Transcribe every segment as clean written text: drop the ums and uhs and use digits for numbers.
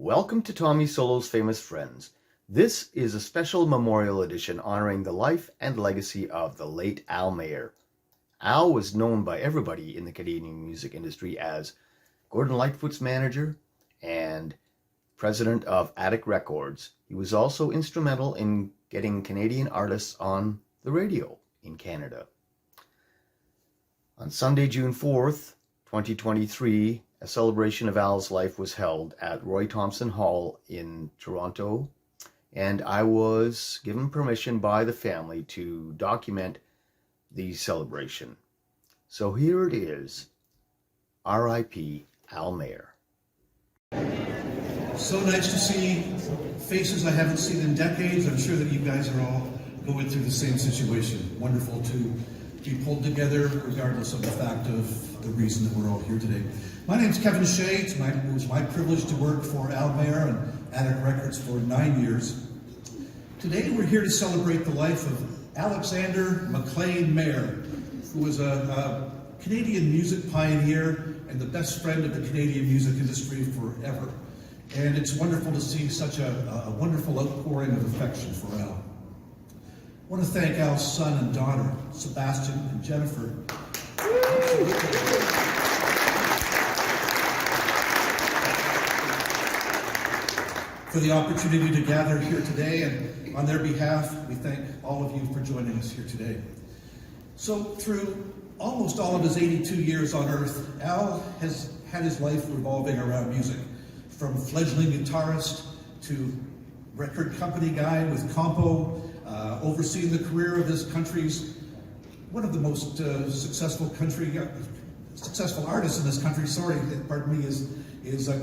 Welcome to Tommy Solo's Famous Friends. This is a special memorial edition honoring the life and legacy of the late Al Mair. Al was known by everybody in the Canadian music industry as Gordon Lightfoot's manager and president of Attic Records. He was also instrumental in getting Canadian artists on the radio in Canada. On Sunday, June 4th, 2023, a celebration of Al's life was held at Roy Thomson Hall in Toronto, and I was given permission by the family to document the celebration. So here it is, R.I.P. Al Mair. So nice to see faces I haven't seen in decades. I'm sure that you guys are all going through the same situation. Wonderful to be pulled together regardless of the fact of the reason that we're all here today. My name's Kevin Shea. It was my privilege to work for Al Mair and Attic Records for 9 years. Today we're here to celebrate the life of Alexander McLean Mair, who was a Canadian music pioneer and the best friend of the Canadian music industry forever. And it's wonderful to see such a wonderful outpouring of affection for Al. I want to thank Al's son and daughter, Sebastian and Jennifer, for the opportunity to gather here today, and on their behalf, we thank all of you for joining us here today. So through almost all of his 82 years on earth, Al has had his life revolving around music, from fledgling guitarist to record company guy with Compo, overseeing the career of this country's, one of the most successful artists in this country, is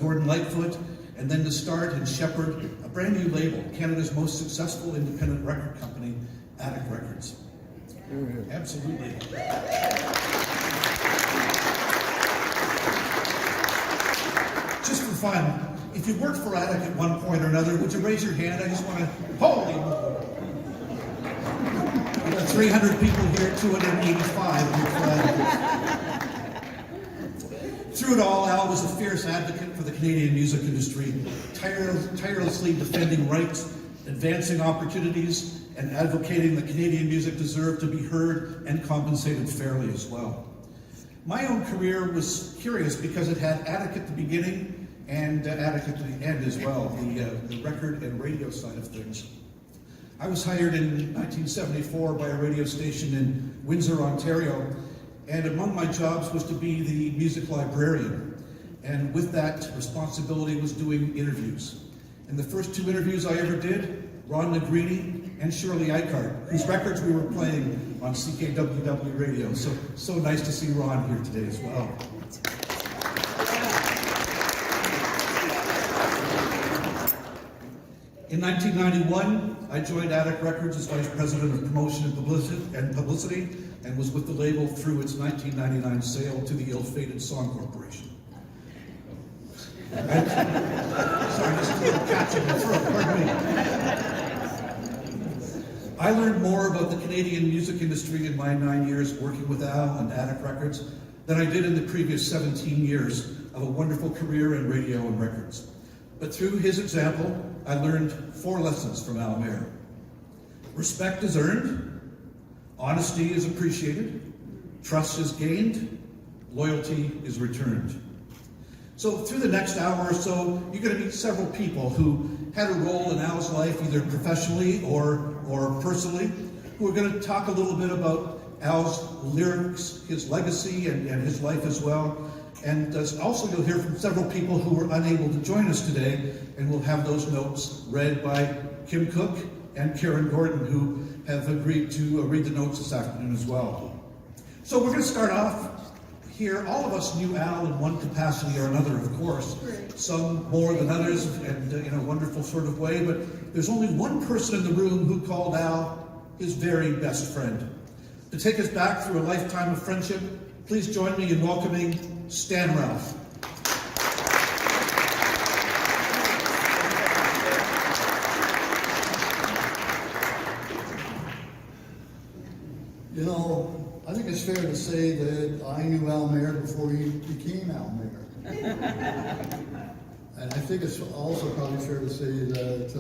Gordon Lightfoot, and then to start and shepherd a brand new label, Canada's most successful independent record company, Attic Records. Absolutely. Just for fun, if you worked for Attic at one point or another, would you raise your hand? I just want to, holy, we've got 300 people here, 285. Through it all, Al was a fierce advocate for the Canadian music industry, tirelessly defending rights, advancing opportunities, and advocating that Canadian music deserved to be heard and compensated fairly as well. My own career was curious because it had Attic at the beginning and Attic at the end as well, the record and radio side of things. I was hired in 1974 by a radio station in Windsor, Ontario, and among my jobs was to be the music librarian. And with that responsibility was doing interviews. And the first two interviews I ever did, Ron Negrini and Shirley Eichhardt, whose records we were playing on CKWW radio. So nice to see Ron here today as well. In 1991, I joined Attic Records as Vice President of Promotion and Publicity, and was with the label through its 1999 sale to the ill-fated Song Corporation. Sorry, just a little catch in the throat, pardon me. I learned more about the Canadian music industry in my 9 years working with Al and Attic Records than I did in the previous 17 years of a wonderful career in radio and records. But through his example, I learned 4 lessons from Al Mair. Respect is earned, honesty is appreciated, trust is gained, loyalty is returned. So through the next hour or so, you're going to meet several people who had a role in Al's life, either professionally or personally, who are going to talk a little bit about Al's lyrics, his legacy, and his life as well. And also you'll hear from several people who were unable to join us today, and we'll have those notes read by Kim Cook and Karen Gordon, who have agreed to read the notes this afternoon as well. So we're going to start off here. All of us knew Al in one capacity or another, of course. Some more than others, and in a wonderful sort of way, but there's only one person in the room who called Al his very best friend. To take us back through a lifetime of friendship, please join me in welcoming Stan Ralph. You know, I think it's fair to say that I knew Al Mair before he became Al Mair. And I think it's also probably fair to say that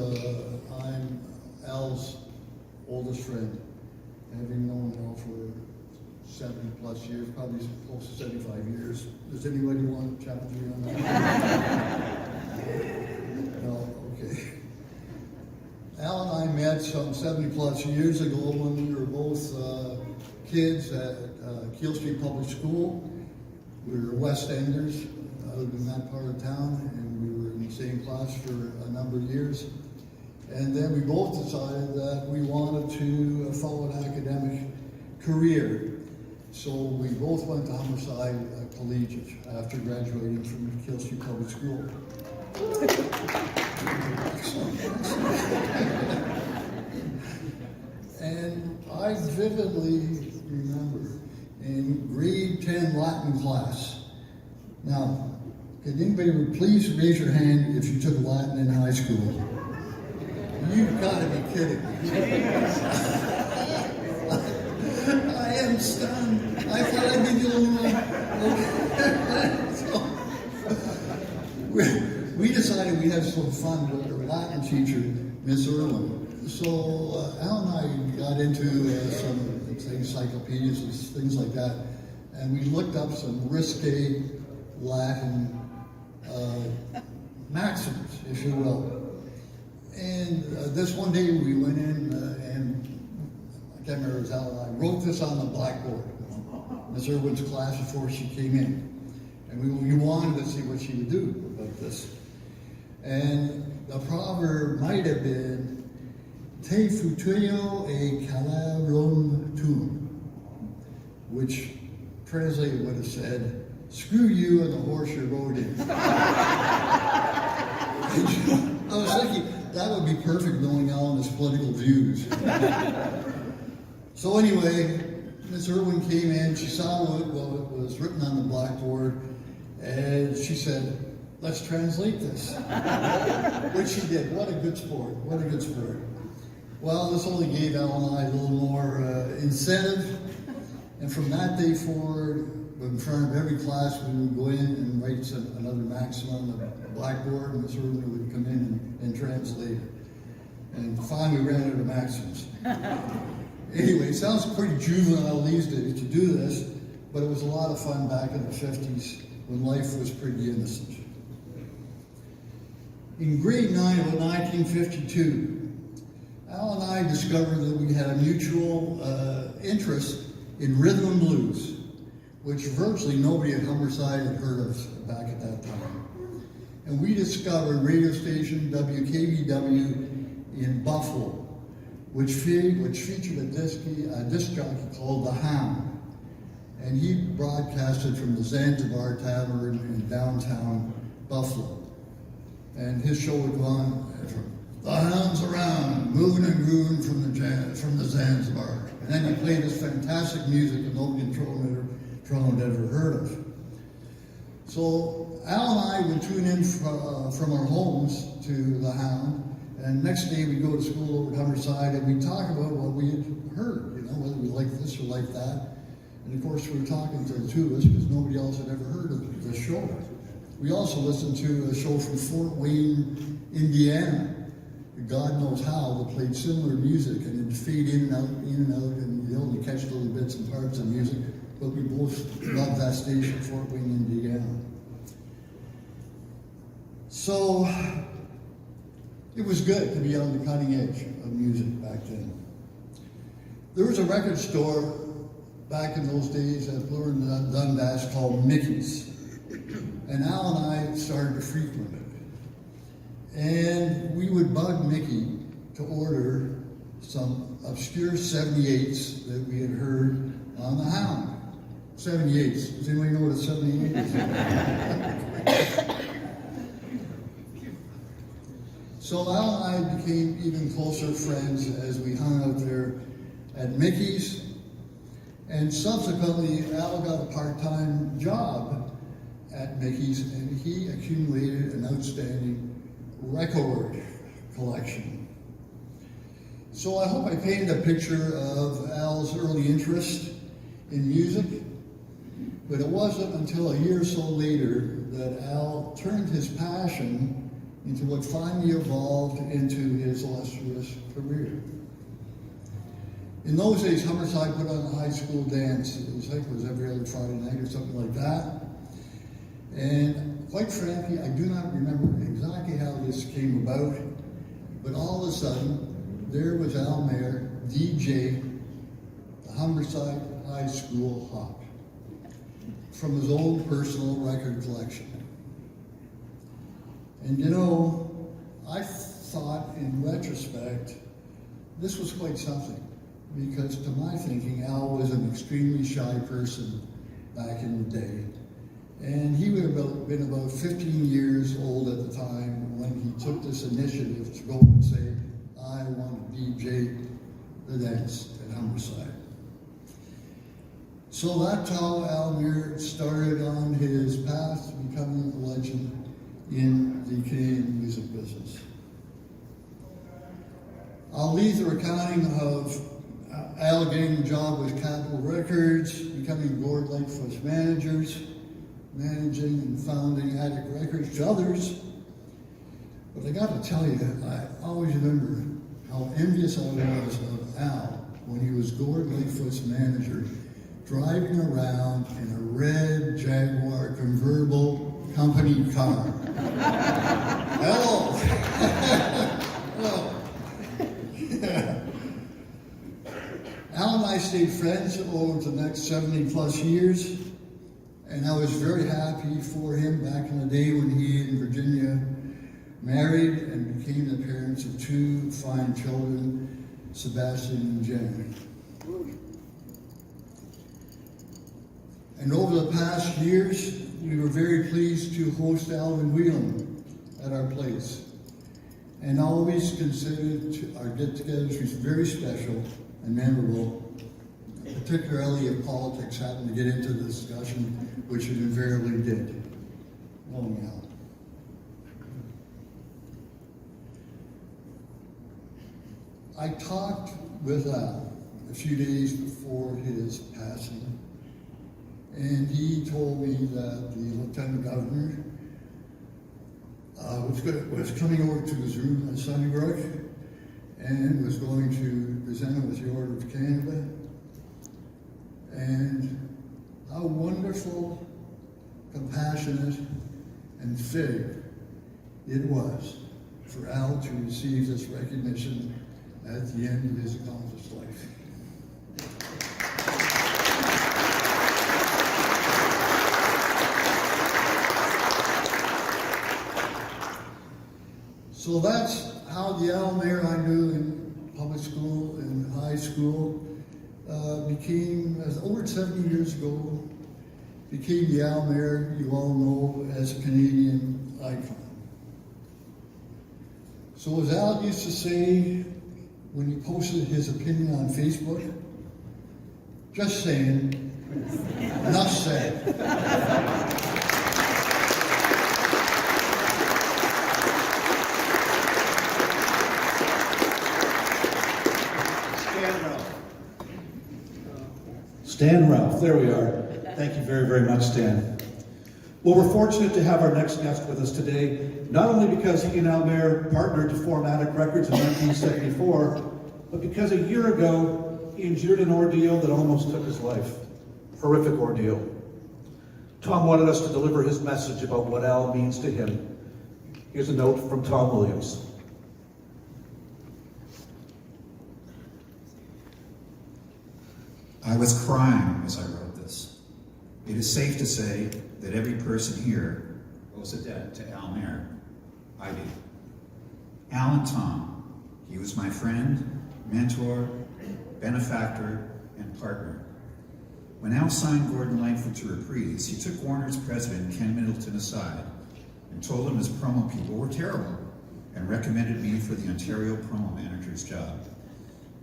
I'm Al's oldest friend, having known Al for 70 plus years, probably close to 75 years. Does anybody want to challenge me on that? No, okay. Al and I met some 70 plus years ago when we were both kids at Keele Street Public School. We were West Enders, lived in that part of town, and we were in the same class for a number of years. And then we both decided that we wanted to follow an academic career. So we both went to Humberside Collegiate after graduating from Keele Street Public School. And I vividly remember in grade 10 Latin class. Now, could anybody please raise your hand if you took Latin in high school? You've got to be kidding me. I am stunned. I thought I'd be the only one. So, we decided we'd have some fun with our Latin teacher, Miss Irwin. So Al and I got into some encyclopedias and things like that, and we looked up some risque Latin maxims, if you will. And this one day we went in and I can't remember, it was Al and I wrote this on the blackboard, Miss Irwin's class before she came in. And we wanted to see what she would do about this. And the proverb might have been, Te futeo e calarum tuum, which translated would have said, screw you and the horse you rode in. I was thinking, that would be perfect knowing Al and his political views. So anyway, Miss Irwin came in, she saw what was written on the blackboard, and she said, let's translate this. Which she did. What a good sport. What a good sport. Well, this only gave Al and I a little more incentive. And from that day forward, in front of every class, we would go in and write another maxim on the blackboard, and Ms. Irwin would come in and translate it. And finally, we ran out of maxims. Anyway, it sounds pretty juvenile these days to do this, but it was a lot of fun back in the 50s when life was pretty innocent. In grade 9 of 1952, Al and I discovered that we had a mutual interest in rhythm and blues, which virtually nobody at Humberside had heard of back at that time. And we discovered radio station WKBW in Buffalo, which featured a disc jockey called The Hound. And he broadcasted from the Zanzibar Tavern in downtown Buffalo. And his show would go on from The Hound's around, moving and grooving from the Zanzibar. And then he played this fantastic music that nobody in Toronto had ever heard of. So Al and I would tune in from our homes to The Hound, and next day we'd go to school over at Humberside and we'd talk about what we had heard, whether we liked this or liked that. And of course we were talking to the two of us because nobody else had ever heard of this show. We also listened to a show from Fort Wayne, Indiana, God knows how, that played similar music, and it'd fade in and out, and you'd only catch little bits and parts of music. But we both loved that station, Fort Wayne, Indiana. So it was good to be on the cutting edge of music back then. There was a record store back in those days at Bloor and Dundas called Mickey's. And Al and I started to frequent it. And we would bug Mickey to order some obscure 78s that we had heard on The Hound. 78s. Does anybody know what a 78 is? So Al and I became even closer friends as we hung out there at Mickey's. And subsequently, Al got a part-time job at Mickey's, and he accumulated an outstanding record collection. So I hope I painted a picture of Al's early interest in music. But it wasn't until a year or so later that Al turned his passion into what finally evolved into his illustrious career. In those days, Humberside put on a high school dance. It was like it was every other Friday night or something like that. And quite frankly, I do not remember exactly how this came about, but all of a sudden, there was Al Mair, DJ, the Humberside High School Hop, from his own personal record collection. And you know, I thought in retrospect, this was quite something, because to my thinking, Al was an extremely shy person back in the day. And he would have been about 15 years old at the time when he took this initiative to go and say, I want to DJ the dance at Humberside. So that's how Al Mair started on his path to becoming a legend in the Canadian music business. I'll leave the recounting of Al getting the job with Cancon Records, becoming Gordon Lightfoot's managing and founding Attic Records to others. But I got to tell you, I always remember how envious I was of Al when he was Gordon Lightfoot's manager, driving around in a red Jaguar convertible company car. Hello. Hello. Al and I stayed friends over the next 70 plus years, and I was very happy for him back in the day when he and Virginia married and became the parents of two fine children, Sebastian and Jen. And over the past years, we were very pleased to host Alvin Whelan at our place, and always considered our get-togethers was very special and memorable, particularly if politics happened to get into the discussion, which it invariably did. Knowing Al. I talked with Al a few days before his passing, and he told me that the Lieutenant Governor was coming over to his room at Sunnybrook and was going to present him with the Order of Canada. And how wonderful, compassionate, and fair it was for Al to receive this recognition at the end of his accomplished life. So that's how the Al Mair I knew in public school and high school became, as over 70 years ago, became the Al Mair you all know as a Canadian icon. So as Al used to say when he posted his opinion on Facebook, just saying, enough said. Stan Ralph, there we are. Thank you very, very much, Stan. Well, we're fortunate to have our next guest with us today, not only because he and Al Mair partnered to form Attic Records in 1974, but because a year ago, he endured an ordeal that almost took his life. Horrific ordeal. Tom wanted us to deliver his message about what Al means to him. Here's a note from Tom Williams. I was crying as I wrote this. It is safe to say that every person here owes a debt to Al Mair. I do. Al and Tom, he was my friend, mentor, benefactor, and partner. When Al signed Gordon Lightfoot to Reprise, he took Warner's president, Ken Middleton, aside and told him his promo people were terrible and recommended me for the Ontario promo manager's job.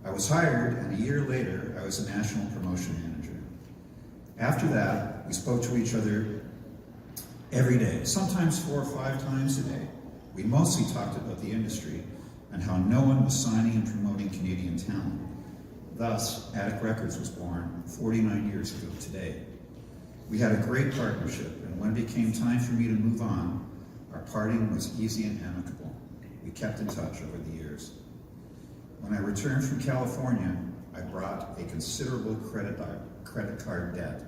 I was hired, and a year later, I was a national promotion manager. After that, we spoke to each other every day, sometimes 4 or 5 times a day. We mostly talked about the industry and how no one was signing and promoting Canadian talent. Thus, Attic Records was born 49 years ago today. We had a great partnership, and when it became time for me to move on, our parting was easy and amicable. We kept in touch over the years. When I returned from California, I brought a considerable credit card debt.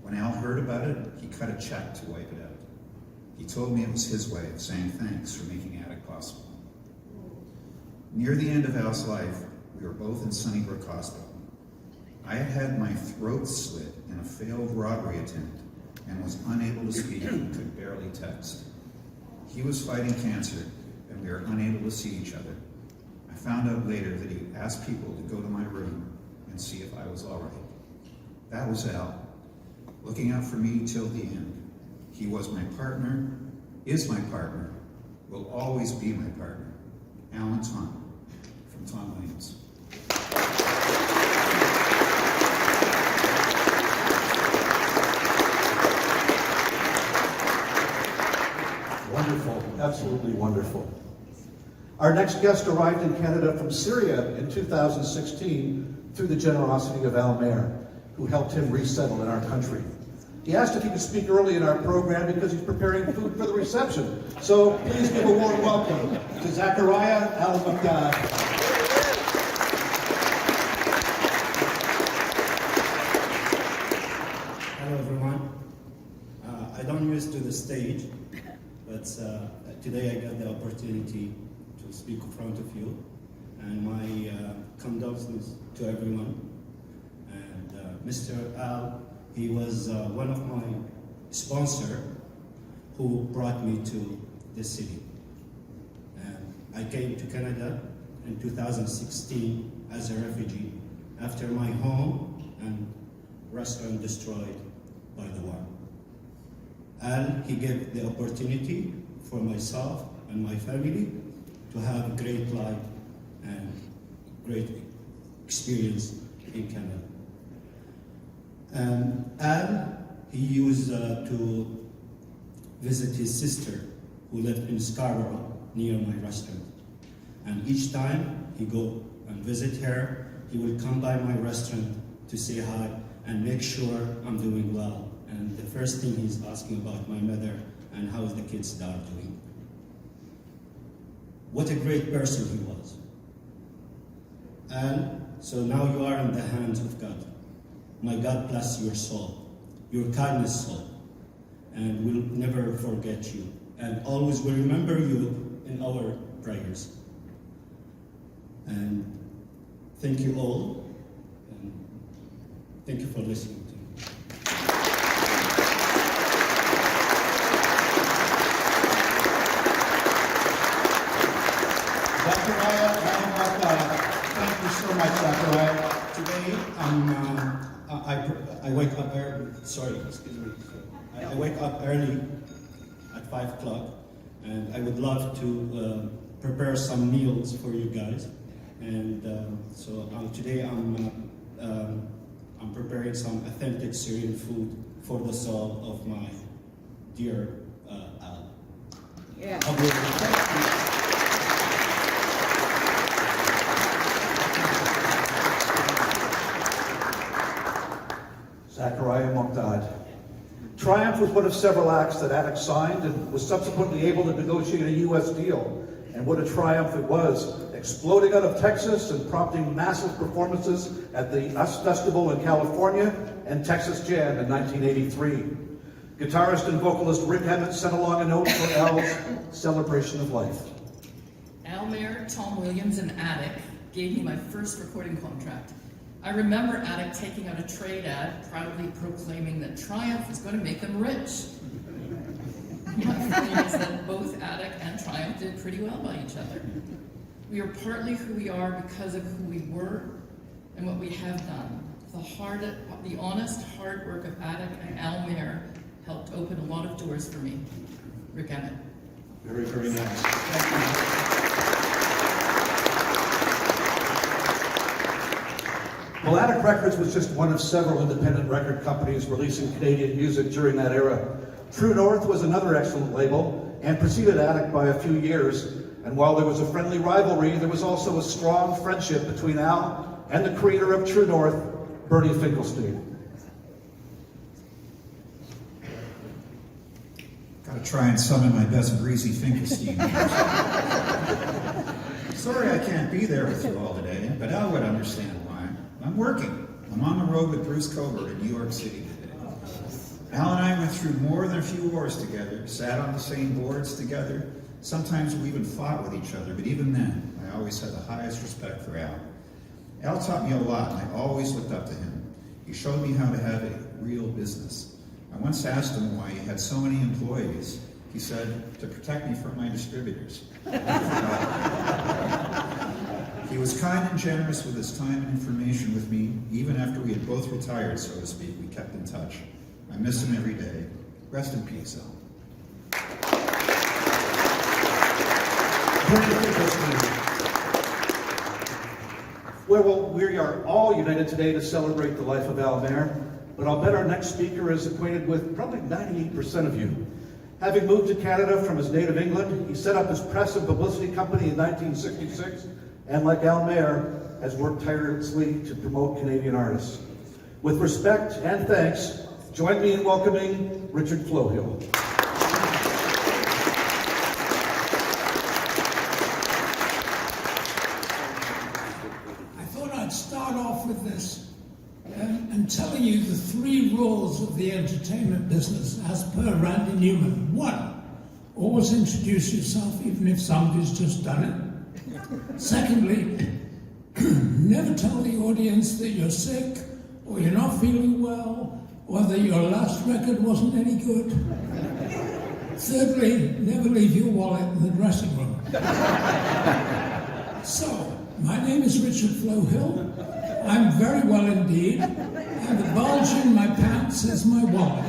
When Al heard about it, he cut a check to wipe it out. He told me it was his way of saying thanks for making Attic possible. Near the end of Al's life, we were both in Sunnybrook Hospital. I had had my throat slit in a failed robbery attempt and was unable to speak and could barely text. He was fighting cancer, and we were unable to see each other. I found out later that he asked people to go to my room and see if I was all right. That was Al, looking out for me till the end. He was my partner, is my partner, will always be my partner. Alan Tom, from Tom Williams. Wonderful, absolutely wonderful. Our next guest arrived in Canada from Syria in 2016 through the generosity of Al Mair, who helped him resettle in our country. He asked if he could speak early in our program because he's preparing food for the reception. So please give a warm welcome to Zachariah Al-Baghdad. Hello everyone. I don't used to the stage, but today I got the opportunity to speak in front of you, and my condolences to everyone. And Mr. Al, he was one of my sponsors who brought me to this city. And I came to Canada in 2016 as a refugee after my home and restaurant destroyed by the war. Al, he gave the opportunity for myself and my family to have a great life and great experience in Canada. And Al, he used to visit his sister who lived in Scarborough near my restaurant. And each time he go and visit her, he will come by my restaurant to say hi and make sure I'm doing well. And the first thing he's asking about my mother and how the kids are doing. What a great person he was. And so now you are in the hands of God. My God bless your soul, your kindness soul, and we'll never forget you. And always will remember you in our prayers. And thank you all, and thank you for listening to me. Zachariah Al-Baghdad. Thank you so much, Zachariah. Today, I wake up early. Sorry, excuse me. I wake up early at 5 o'clock, and I would love to prepare some meals for you guys. And so today I'm preparing some authentic Syrian food for the soul of my dear Al. Yeah. Thank you. Zachariah Baghdad. Triumph was one of several acts that Attic signed and was subsequently able to negotiate a U.S. deal. And what a triumph it was, exploding out of Texas and prompting massive performances at the US Festival in California and Texas Jam in 1983. Guitarist and vocalist Rick Emmett sent along a note for Al's celebration of life. Al Mair, Tom Williams, and Attic gave me my first recording contract. I remember Attic taking out a trade ad, proudly proclaiming that Triumph was going to make them rich. My feeling is that both Attic and Triumph did pretty well by each other. We are partly who we are because of who we were and what we have done. The honest, hard work of Attic and Al Mair helped open a lot of doors for me. Rick Emmett. Very, very nice. Thank you. Well, Attic Records was just one of several independent record companies releasing Canadian music during that era. True North was another excellent label and preceded Attic by a few years. And while there was a friendly rivalry, there was also a strong friendship between Al and the creator of True North, Bernie Finkelstein. Gotta try and summon my best greasy Finkelstein. Sorry I can't be there with you all today, but Al would understand why. I'm working. I'm on the road with Bruce Covert in New York City today. Al and I went through more than a few wars together, sat on the same boards together. Sometimes we even fought with each other, but even then, I always had the highest respect for Al. Al taught me a lot, and I always looked up to him. He showed me how to have a real business. I once asked him why he had so many employees. He said, to protect me from my distributors. He was kind and generous with his time and information with me. Even after we had both retired, so to speak, we kept in touch. I miss him every day. Rest in peace, Al. Well, we are all united today to celebrate the life of Al Mair, but I'll bet our next speaker is acquainted with probably 98% of you. Having moved to Canada from his native England, he set up his press and publicity company in 1966, and like Al Mair, has worked tirelessly to promote Canadian artists. With respect and thanks, join me in welcoming Richard Flowhill. Start off with this and telling you the 3 rules of the entertainment business as per Randy Newman. 1, always introduce yourself even if somebody's just done it. Secondly, never tell the audience that you're sick or you're not feeling well or that your last record wasn't any good. Thirdly, never leave your wallet in the dressing room. So, my name is Richard Flowhill. I'm very well indeed, and the bulge in my pants is my wallet.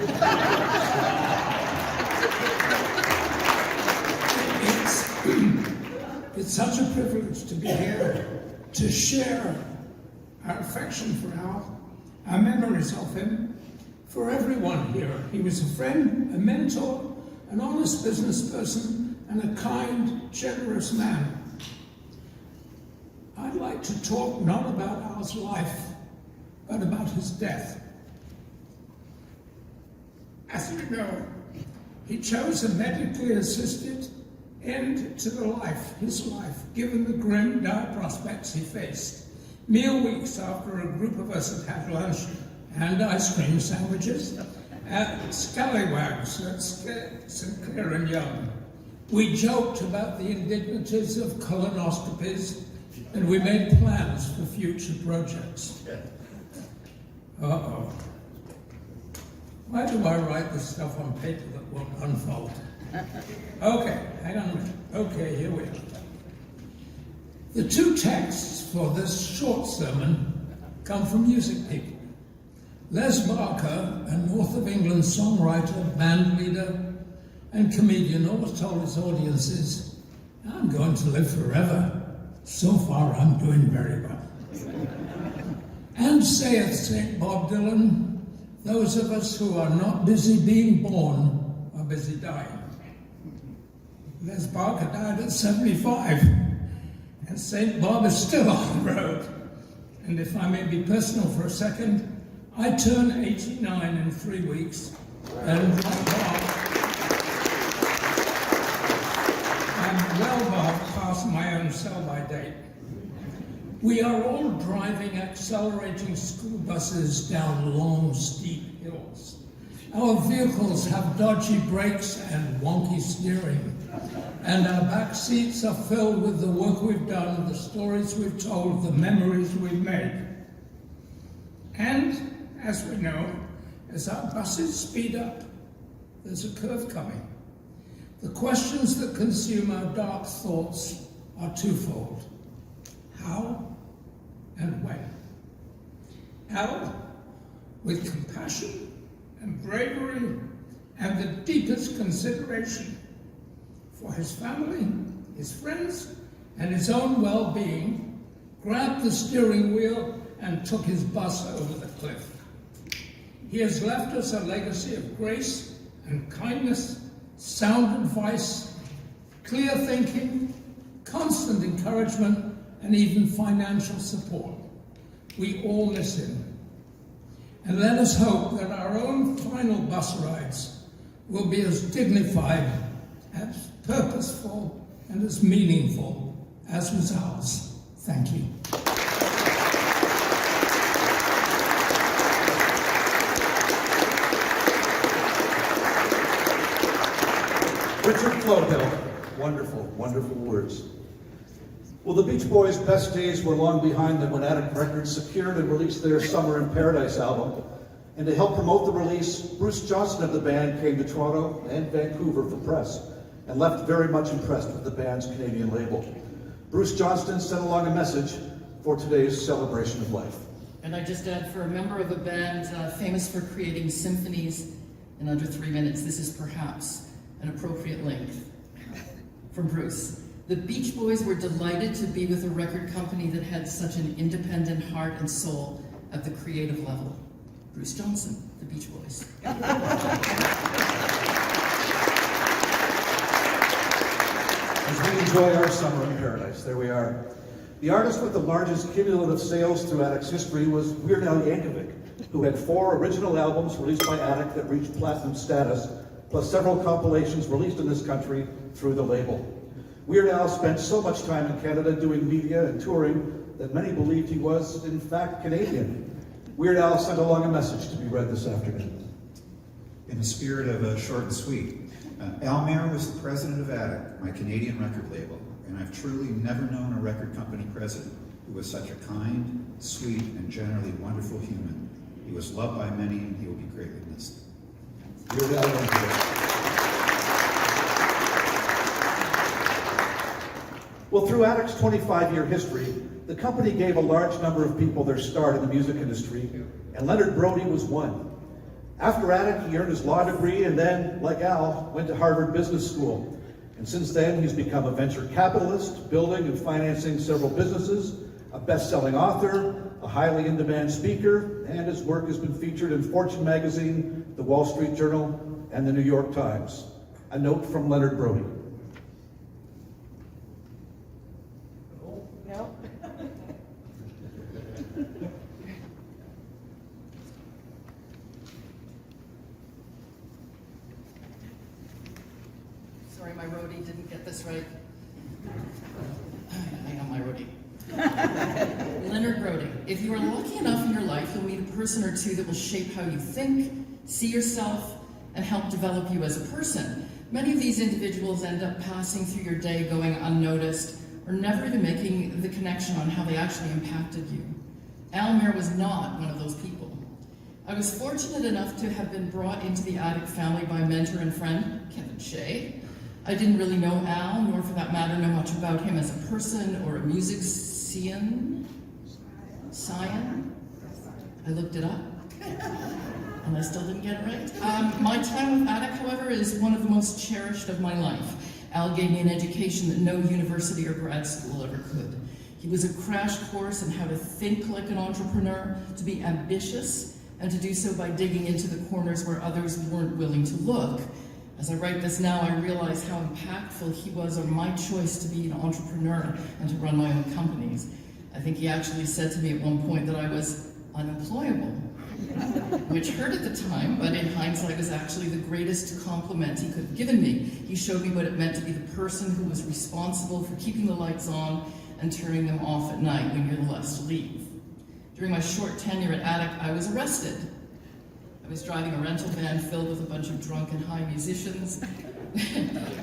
It's such a privilege to be here to share our affection for Al, our memories of him, for everyone here. He was a friend, a mentor, an honest business person, and a kind, generous man. I'd like to talk not about Al's life, but about his death. As you know, he chose a medically assisted end to his life, given the grim, dire prospects he faced. Mere weeks after a group of us had had lunch and ice cream sandwiches at Scallywags at St. Clair and Young. We joked about the indignities of colonoscopies, and we made plans for future projects. Uh-oh. Why do I write this stuff on paper that won't unfold? Okay, hang on a minute. Okay, here we are. The 2 texts for this short sermon come from music people. Les Barker, a North of England songwriter, band leader, and comedian, always told his audiences, I'm going to live forever. So far, I'm doing very well. And saith St. Bob Dylan, those of us who are not busy being born are busy dying. Les Barker died at 75, and St. Bob is still on the road. And if I may be personal for a second, I turn 89 in 3 weeks, and like Bob, I'm well past my own sell-by date. We are all driving accelerating school buses down long, steep hills. Our vehicles have dodgy brakes and wonky steering, and our back seats are filled with the work we've done, the stories we've told, the memories we've made. And, as we know, as our buses speed up, there's a curve coming. The questions that consume our dark thoughts are twofold. How and when? Al, with compassion and bravery and the deepest consideration for his family, his friends, and his own well-being, grabbed the steering wheel and took his bus over the cliff. He has left us a legacy of grace and kindness, sound advice, clear thinking, constant encouragement, and even financial support. We all miss him. And let us hope that our own final bus rides will be as dignified, as purposeful, and as meaningful as was ours. Thank you. Richard Flohill, wonderful, wonderful words. Well, the Beach Boys' best days were long behind them when Attic Records secured and released their Summer in Paradise album. And to help promote the release, Bruce Johnston of the band came to Toronto and Vancouver for press and left very much impressed with the band's Canadian label. Bruce Johnston sent along a message for today's celebration of life. And I just add, for a member of a band famous for creating symphonies in under 3 minutes, this is perhaps an appropriate length. From Bruce. The Beach Boys were delighted to be with a record company that had such an independent heart and soul at the creative level. Bruce Johnston, the Beach Boys. As we enjoy our Summer in Paradise, there we are. The artist with the largest cumulative sales through Attic's history was Weird Al Yankovic, who had 4 original albums released by Attic that reached platinum status, plus several compilations released in this country through the label. Weird Al spent so much time in Canada doing media and touring that many believed he was, in fact, Canadian. Weird Al sent along a message to be read this afternoon. In the spirit of short and sweet, Al Mair was the president of Attic, my Canadian record label, and I've truly never known a record company president who was such a kind, sweet, and generally wonderful human. He was loved by many, and he will be greatly missed. Weird Al Yankovic. Well, through Attic's 25-year history, the company gave a large number of people their start in the music industry, and Leonard Brody was one. After Attic, he earned his law degree and then, like Al, went to Harvard Business School. And since then, he's become a venture capitalist, building and financing several businesses, a best-selling author, a highly in-demand speaker, and his work has been featured in Fortune magazine, the Wall Street Journal, and the New York Times. A note from Leonard Brody. No. Sorry, my roadie didn't get this right. I am my roadie. Leonard Brody. If you are lucky enough in your life, you'll meet a person or two that will shape how you think, see yourself, and help develop you as a person. Many of these individuals end up passing through your day going unnoticed, or never even making the connection on how they actually impacted you. Al Mair was not one of those people. I was fortunate enough to have been brought into the Attic family by mentor and friend, Kevin Shea. I didn't really know Al, nor for that matter know much about him as a person or a musician. Scion? I looked it up, and I still didn't get it right. My time with Attic, however, is one of the most cherished of my life. Al gave me an education that no university or grad school ever could. He was a crash course in how to think like an entrepreneur, to be ambitious, and to do so by digging into the corners where others weren't willing to look. As I write this now, I realize how impactful he was on my choice to be an entrepreneur and to run my own companies. I think he actually said to me at one point that I was unemployable, which hurt at the time, but in hindsight was actually the greatest compliment he could have given me. He showed me what it meant to be the person who was responsible for keeping the lights on and turning them off at night when you're the last to leave. During my short tenure at Attic, I was arrested. I was driving a rental van filled with a bunch of drunk and high musicians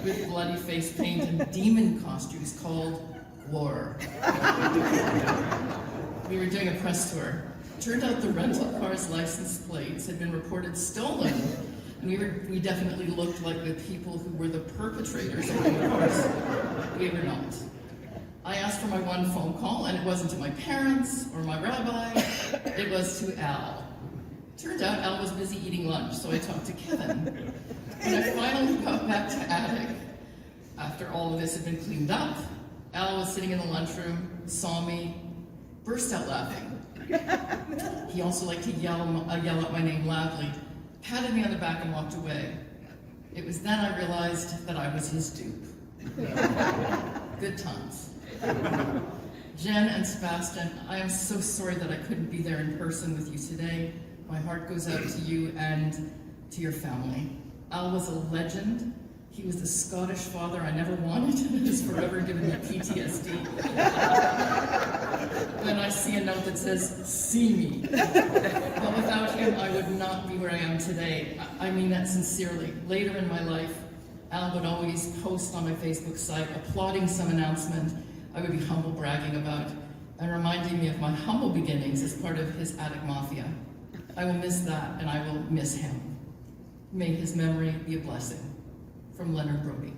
with bloody face paint and demon costumes called War. We were doing a press tour. Turned out the rental car's license plates had been reported stolen, and we definitely looked like the people who were the perpetrators of the cars. We were not. I asked for my one phone call, and it wasn't to my parents or my rabbi, it was to Al. Turned out Al was busy eating lunch, so I talked to Kevin. When I finally got back to Attic, after all of this had been cleaned up, Al was sitting in the lunchroom, saw me, burst out laughing. He also liked to yell out my name loudly, patted me on the back and walked away. It was then I realized that I was his dupe. Good times. Jen and Sebastian, I am so sorry that I couldn't be there in person with you today. My heart goes out to you and to your family. Al was a legend. He was the Scottish father I never wanted, and has forever given me PTSD. When I see a note that says, "See me." But without him, I would not be where I am today. I mean that sincerely. Later in my life, Al would always post on my Facebook site applauding some announcement I would be humble bragging about, and reminding me of my humble beginnings as part of his attic mafia. I will miss that, and I will miss him. May his memory be a blessing. From Leonard Brody.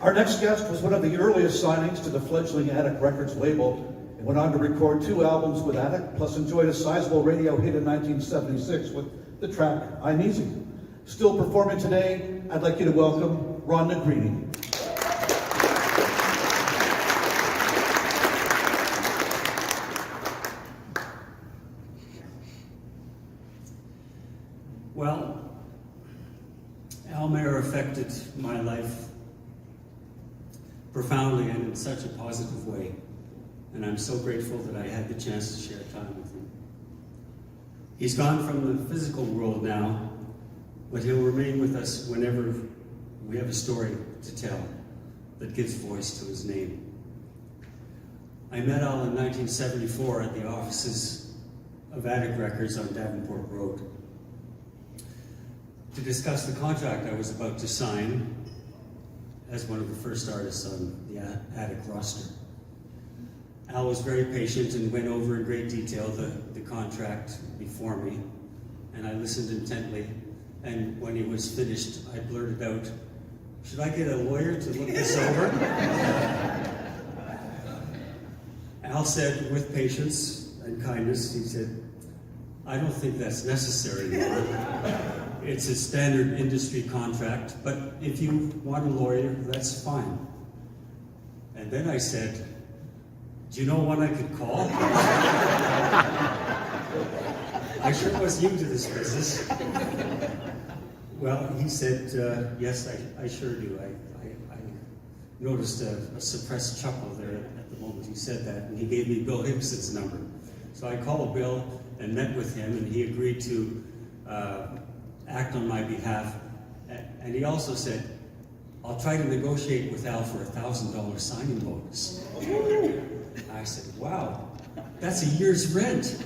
Our next guest was one of the earliest signings to the fledgling Attic Records label and went on to record 2 albums with Attic, plus enjoyed a sizable radio hit in 1976 with the track I'm Easy. Still performing today, I'd like you to welcome Ron Negrini. Well, Al Mair affected my life profoundly and in such a positive way, and I'm so grateful that I had the chance to share time with him. He's gone from the physical world now, but he'll remain with us whenever we have a story to tell that gives voice to his name. I met Al in 1974 at the offices of Attic Records on Davenport Road to discuss the contract I was about to sign as one of the first artists on the Attic roster. Al was very patient and went over in great detail the contract before me, and I listened intently, and when he was finished, I blurted out, "Should I get a lawyer to look this over?" Al said, with patience and kindness, he said, "I don't think that's necessary, Ron. It's a standard industry contract, but if you want a lawyer, that's fine." And then I said, "Do you know what I could call?" I sure was new to this business. Well, he said, "Yes, I sure do." I noticed a suppressed chuckle there at the moment he said that, and he gave me Bill Hickson's number. So I called Bill and met with him, and he agreed to act on my behalf. And he also said, "I'll try to negotiate with Al for a $1,000 signing bonus." I said, "Wow, that's a year's rent."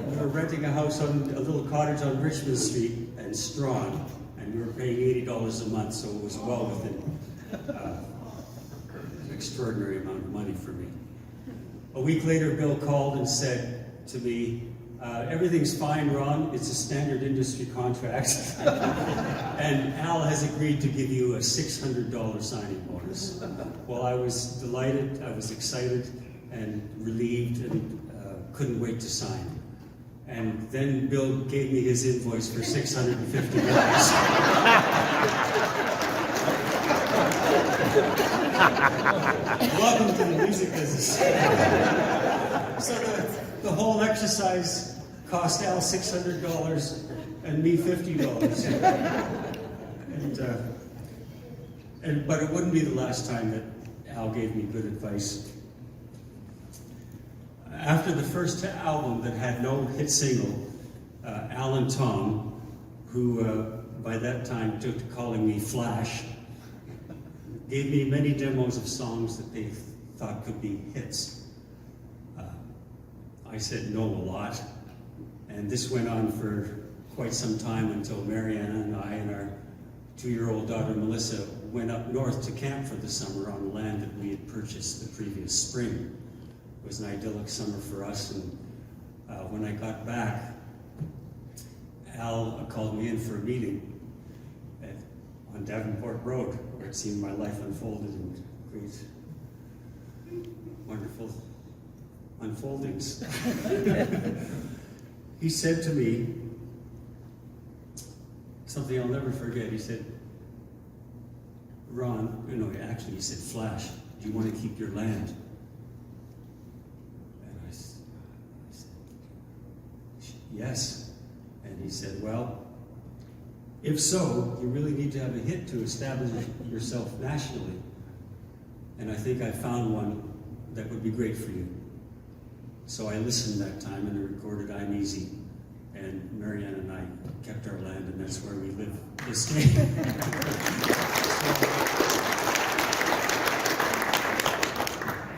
We were renting a house on a little cottage on Richmond Street and Strawn, and we were paying $80 a month, so it was well within an extraordinary amount of money for me. A week later, Bill called and said to me, "Everything's fine, Ron. It's a standard industry contract." And Al has agreed to give you a $600 signing bonus. Well, I was delighted, I was excited and relieved, and couldn't wait to sign. And then Bill gave me his invoice for $650. Welcome to the music business. So the whole exercise cost Al $600 and me $50. But it wouldn't be the last time that Al gave me good advice. After the first album that had no hit single, Al and Tom, who by that time took to calling me Flash, gave me many demos of songs that they thought could be hits. I said no a lot, and this went on for quite some time until Mariana and I and our 2-year-old daughter Melissa went up north to camp for the summer on land that we had purchased the previous spring. It was an idyllic summer for us, and when I got back, Al called me in for a meeting on Davenport Road, where it seemed my life unfolded in great, wonderful unfoldings. He said to me something I'll never forget. He said, "Ron," no, actually he said, "Flash, do you want to keep your land?" And I said, "Yes." And he said, "Well, if so, you really need to have a hit to establish yourself nationally. And I think I found one that would be great for you." So I listened that time and I recorded I'm Easy. And Marianne and I kept our land, and that's where we live this day.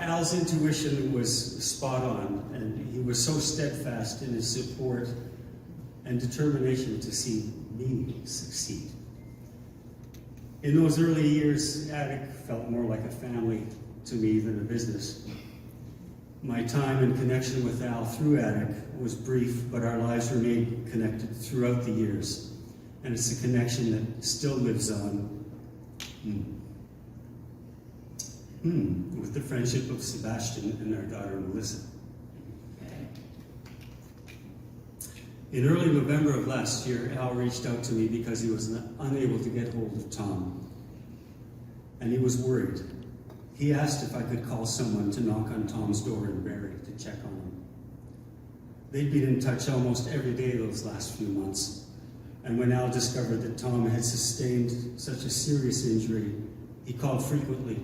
Al's intuition was spot on, and he was so steadfast in his support and determination to see me succeed. In those early years, Attic felt more like a family to me than a business. My time and connection with Al through Attic was brief, but our lives remained connected throughout the years. And it's a connection that still lives on with the friendship of Sebastian and our daughter Melissa. In early November of last year, Al reached out to me because he was unable to get hold of Tom. And he was worried. He asked if I could call someone to knock on Tom's door in Barrie to check on him. They'd been in touch almost every day those last few months. And when Al discovered that Tom had sustained such a serious injury, he called frequently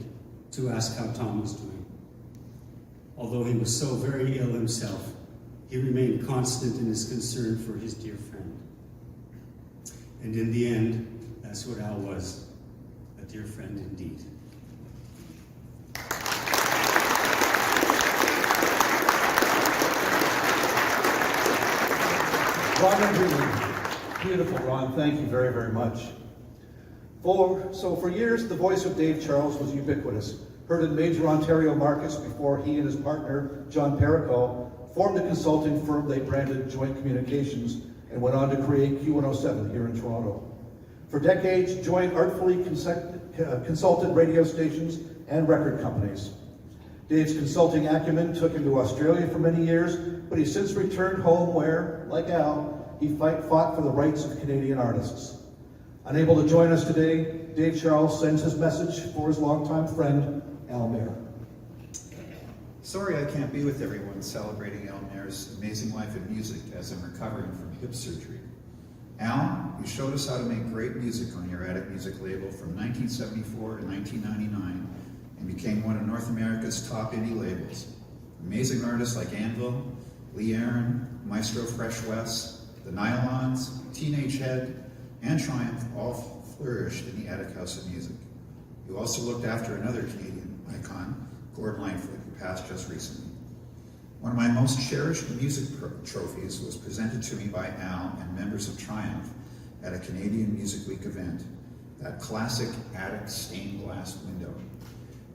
to ask how Tom was doing. Although he was so very ill himself, he remained constant in his concern for his dear friend. And in the end, that's what Al was, a dear friend indeed. Ron and Julie. Beautiful, Ron. Thank you very, very much. For years, the voice of Dave Charles was ubiquitous, heard in major Ontario markets before he and his partner, John Perico, formed a consulting firm they branded Joint Communications and went on to create Q107 here in Toronto. For decades, Joint artfully consulted radio stations and record companies. Dave's consulting acumen took him to Australia for many years, but he's since returned home where, like Al, he fought for the rights of Canadian artists. Unable to join us today, Dave Charles sends his message for his longtime friend, Al Mair. Sorry I can't be with everyone celebrating Al Mair's amazing life in music as I'm recovering from hip surgery. Al, you showed us how to make great music on your Attic Music label from 1974 to 1999 and became one of North America's top indie labels. Amazing artists like Anvil, Lee Aaron, Maestro Fresh West, The Nylons, Teenage Head, and Triumph all flourished in the Attic House of Music. You also looked after another Canadian icon, Gordon Lightfoot, who passed just recently. One of my most cherished music trophies was presented to me by Al and members of Triumph at a Canadian Music Week event, that classic Attic stained glass window.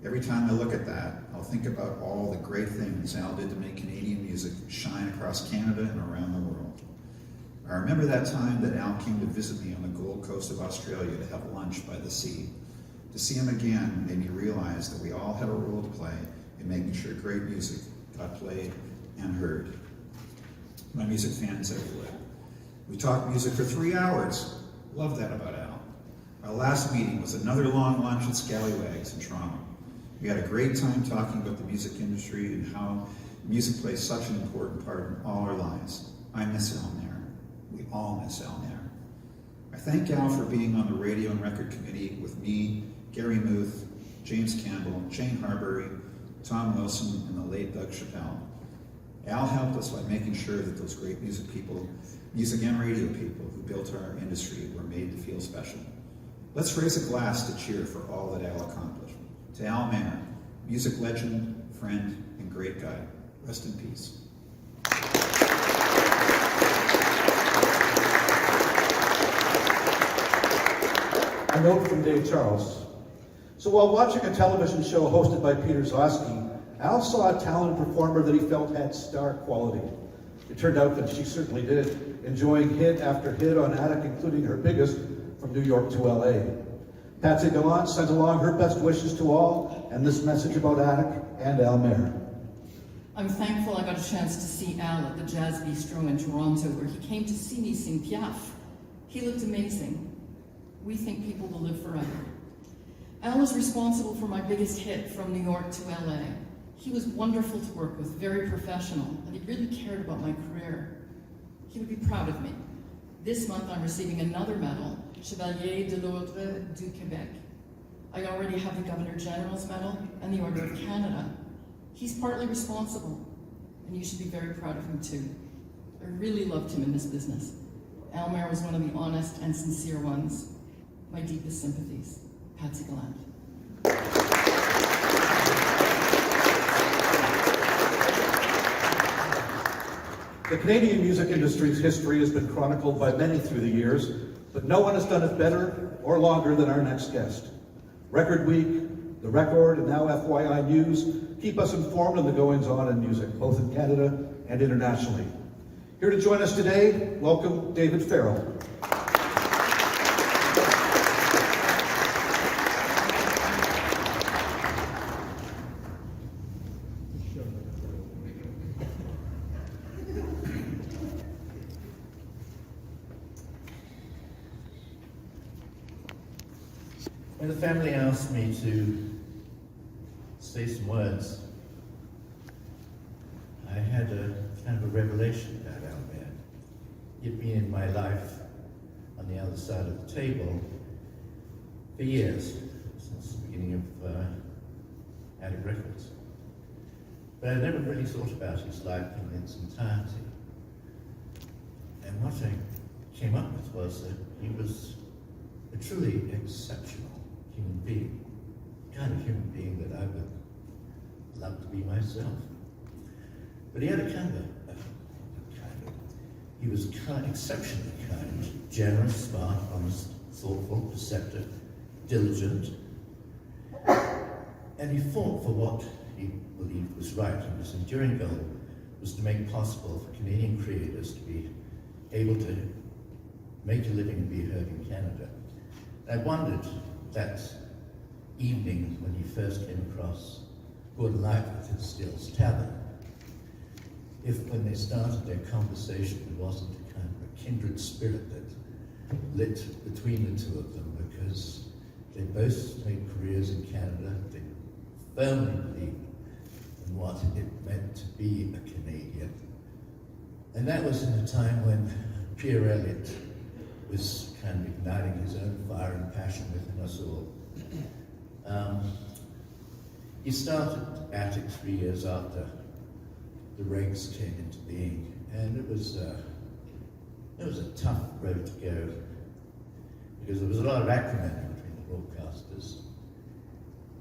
Every time I look at that, I'll think about all the great things Al did to make Canadian music shine across Canada and around the world. I remember that time that Al came to visit me on the Gold Coast of Australia to have lunch by the sea. To see him again made me realize that we all had a role to play in making sure great music got played and heard. My music fans everywhere. We talked music for 3 hours. Love that about Al. Our last meeting was another long lunch at Scallywags in Toronto. We had a great time talking about the music industry and how music plays such an important part in all our lives. I miss Al Mair. We all miss Al Mair. I thank Al for being on the radio and record committee with me, Gary Muth, James Campbell, Jane Harbury, Tom Wilson, and the late Doug Chappelle. Al helped us by making sure that those great music and radio people who built our industry were made to feel special. Let's raise a glass to cheer for all that Al accomplished. To Al Mair, music legend, friend, and great guy. Rest in peace. A note from Dave Charles. So while watching a television show hosted by Peter Zosky, Al saw a talented performer that he felt had star quality. It turned out that she certainly did, enjoying hit after hit on Attic, including her biggest, From New York to LA. Patsy Gallant sent along her best wishes to all, and this message about Attic and Al Mair. I'm thankful I got a chance to see Al at the Jazz Bistro in Toronto, where he came to see me sing Piaf. He looked amazing. We think people will live forever. Al is responsible for my biggest hit, From New York to LA. He was wonderful to work with, very professional, and he really cared about my career. He would be proud of me. This month I'm receiving another medal, Chevalier de l'Ordre du Québec. I already have the Governor General's Medal and the Order of Canada. He's partly responsible. and you should be very proud of him too. I really loved him in this business. Al Mair was one of the honest and sincere ones. My deepest sympathies. Patsy Gallant. The Canadian music industry's history has been chronicled by many through the years, but no one has done it better or longer than our next guest. Record Week, The Record, and now FYI News keep us informed on the goings-on in music, both in Canada and internationally. Here to join us today, welcome David Farrell. When the family asked me to say some words, I had a kind of a revelation about Al Mair. He'd been in my life on the other side of the table for years, since the beginning of Attic Records. But I never really thought about his life in its entirety. And what I came up with was that he was a truly exceptional human being, the kind of human being that I would love to be myself. But he had a he was exceptionally kind, generous, smart, honest, thoughtful, perceptive, diligent, and he fought for what he believed was right, and his enduring goal was to make it possible for Canadian creators to be able to make a living and be heard in Canada. I wondered that evening when he first came across Gordon Lightfoot at Steele's Tavern, if when they started their conversation it wasn't a kind of a kindred spirit that lit between the two of them, because they both made careers in Canada. They firmly believed in what it meant to be a Canadian. And that was in a time when Pierre Elliott was kind of igniting his own fire and passion within us all. He started Attic 3 years after the regs came into being, and it was a tough road to go, because there was a lot of acrimony between the broadcasters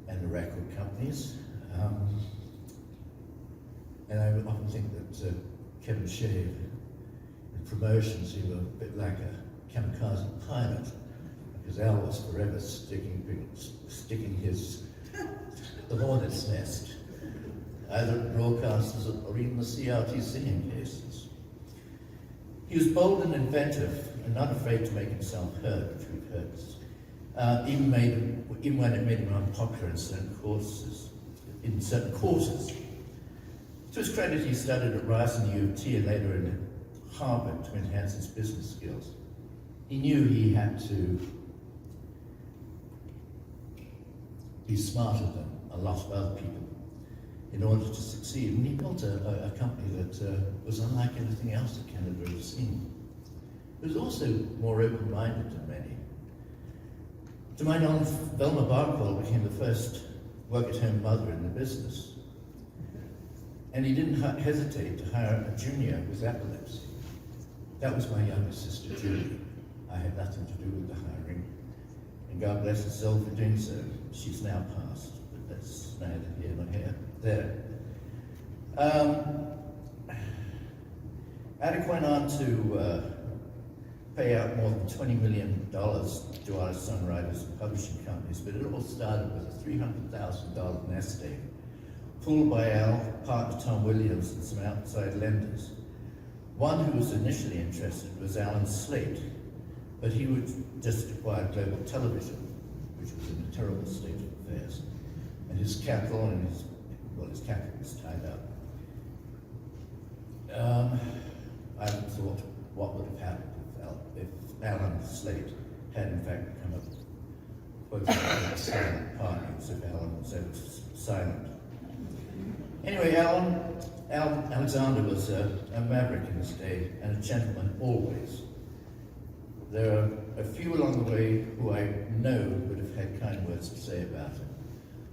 and the record companies. And I often think that Kevin Shea, in promotions, he was a bit like a kamikaze pilot, because Al was forever sticking the hornet's nest, either broadcasters or even the CRTC in cases. He was bold and inventive, and not afraid to make himself heard, which we've heard, even when it made him unpopular in certain quarters. To his credit, he studied at Rice and U of T and later in Harvard to enhance his business skills. He knew he had to be smarter than a lot of other people in order to succeed. And he built a company that was unlike anything else that Canada had seen. It was also more open-minded than many. To my knowledge, Velma Barkwell became the first work-at-home mother in the business. And he didn't hesitate to hire a junior with epilepsy. That was my younger sister, Julie. I had nothing to do with the hiring. And God bless her soul for doing so. She's now passed, but that's neither here nor there. Attic went on to pay out more than $20 million to artists, songwriters, and publishing companies, but it all started with a $300,000 nest egg, pulled by Al, partner Tom Williams, and some outside lenders. One who was initially interested was Alan Slate, but he would just acquired Global Television, which was in a terrible state of affairs, and his capital his capital was tied up. I thought, what would have happened if Alan Slate had in fact become a quote-unquote silent partner, as if Alan was ever silent. Anyway, Alexander was a maverick in his day and a gentleman always. There are a few along the way who I know would have had kind words to say about him.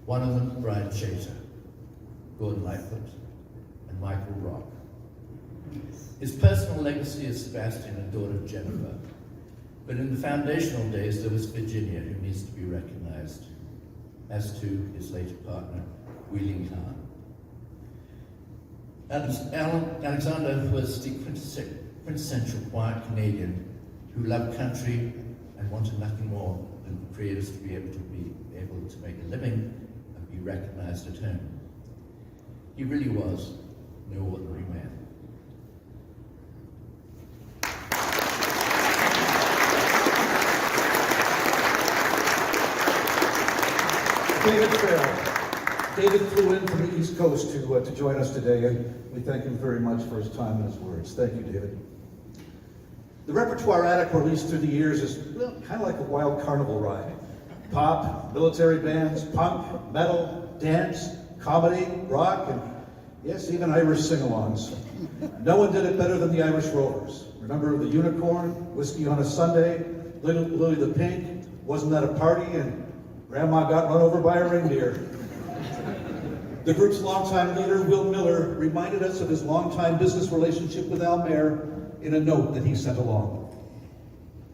One of them, Brian Chater, Gordon Lightfoot, and Michael Rock. His personal legacy is Sebastian and daughter Jennifer, but in the foundational days there was Virginia, who needs to be recognized, as to his later partner, Wheeling Khan. Alexander was the quintessential quiet Canadian who loved country and wanted nothing more than for creators to be able to make a living and be recognized at home. He really was no ordinary man. David Farrell. David flew in from the East Coast to join us today, and we thank him very much for his time and his words. Thank you, David. The repertoire Attic released through the years is kind of like a wild carnival ride. Pop, military bands, punk, metal, dance, comedy, rock, and yes, even Irish sing-alongs. No one did it better than the Irish Rovers. Remember the Unicorn, Whiskey on a Sunday, Louie the Pink, Wasn't That a Party, and Grandma Got Run Over by a Reindeer. The group's longtime leader, Will Miller, reminded us of his longtime business relationship with Al Mair in a note that he sent along.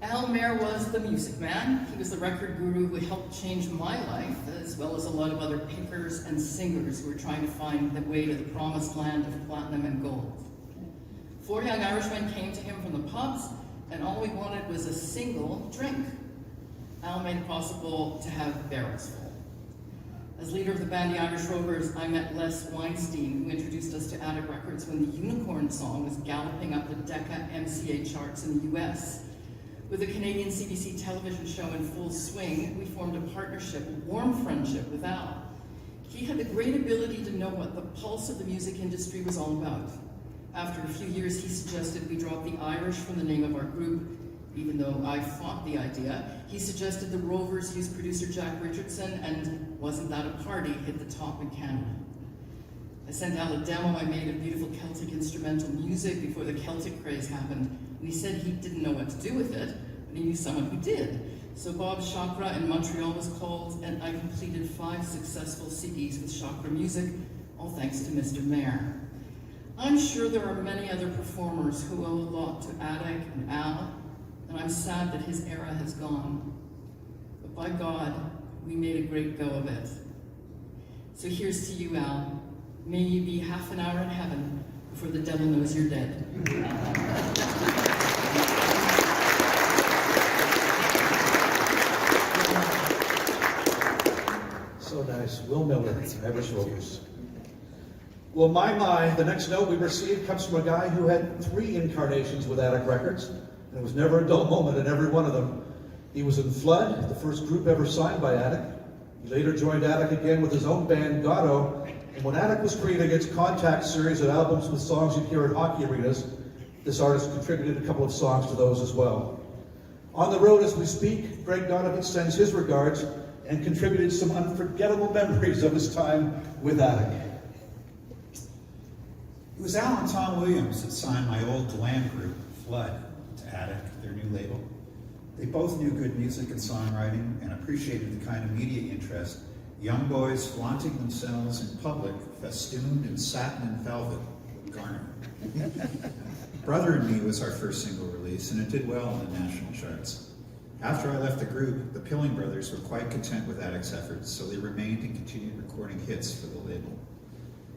Al Mair was the music man. He was the record guru who helped change my life, as well as a lot of other pickers and singers who were trying to find the way to the promised land of platinum and gold. 4 young Irishmen came to him from the pubs, and all we wanted was a single drink. Al made it possible to have barrels full. As leader of the band The Irish Rovers, I met Les Weinstein, who introduced us to Attic Records when the Unicorn song was galloping up the Decca MCA charts in the US. With the Canadian CBC television show in full swing, we formed a partnership, a warm friendship with Al. He had the great ability to know what the pulse of the music industry was all about. After a few years, he suggested we drop the Irish from the name of our group, even though I fought the idea. He suggested the Rovers use producer Jack Richardson, and Wasn't That a Party hit the top in Canada. I sent Al a demo I made of beautiful Celtic instrumental music before the Celtic craze happened. And he said he didn't know what to do with it, but he knew someone who did. So Bob Chakra in Montreal was called, and I completed 5 successful CDs with Chakra Music, all thanks to Mr. Mair. I'm sure there are many other performers who owe a lot to Attic and Al, and I'm sad that his era has gone. But by God, we made a great go of it. So here's to you, Al. May you be half an hour in heaven before the devil knows you're dead. So nice. Will Miller, Irish Rovers. Well, my, the next note we received comes from a guy who had 3 incarnations with Attic Records. There was never a dull moment in every one of them. He was in Flood, the first group ever signed by Attic. He later joined Attic again with his own band, Gatto, and when Attic was creating its Contact series of albums with songs you'd hear at hockey arenas, this artist contributed a couple of songs to those as well. On the road as we speak, Greg Donovan sends his regards and contributed some unforgettable memories of his time with Attic. It was Al and Tom Williams that signed my old glam group, Flood, to Attic, their new label. They both knew good music and songwriting and appreciated the kind of media interest young boys flaunting themselves in public, festooned in satin and velvet, would garner. Brother and Me was our first single release, and it did well in the national charts. After I left the group, the Pilling brothers were quite content with Attic's efforts, so they remained and continued recording hits for the label.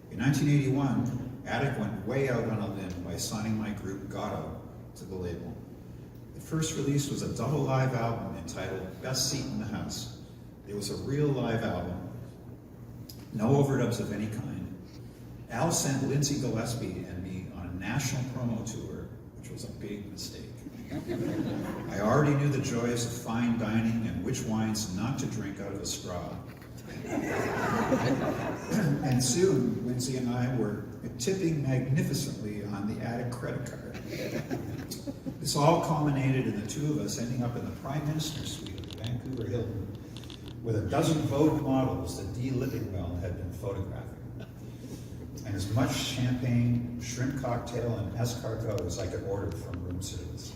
In 1981, Attic went way out on a limb by signing my group Gatto to the label. The first release was a double live album entitled Best Seat in the House. It was a real live album, no overdubs of any kind. Al sent Lindsay Gillespie and me on a national promo tour, which was a big mistake. I already knew the joys of fine dining and which wines not to drink out of a straw. And soon, Lindsay and I were tipping magnificently on the Attic credit card. This all culminated in the 2 of us ending up in the Prime Minister's suite of the Vancouver Hilton with a dozen Vogue models that Dee Lippingwell had been photographing. And as much champagne, shrimp cocktail, and escargot as I could order from room service.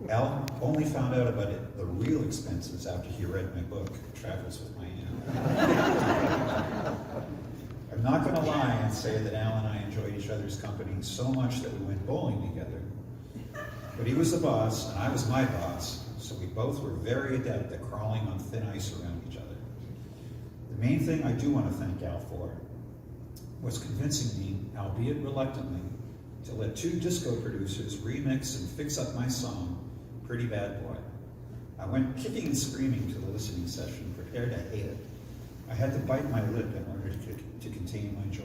Al only found out about it, the real expenses, after he read my book, Travels with My Aunt. I'm not going to lie and say that Al and I enjoyed each other's company so much that we went bowling together. But he was the boss, and I was my boss, so we both were very adept at crawling on thin ice around each other. The main thing I do want to thank Al for was convincing me, albeit reluctantly, to let two disco producers remix and fix up my song, Pretty Bad Boy. I went kicking and screaming to the listening session, prepared to hate it. I had to bite my lip in order to contain my joy.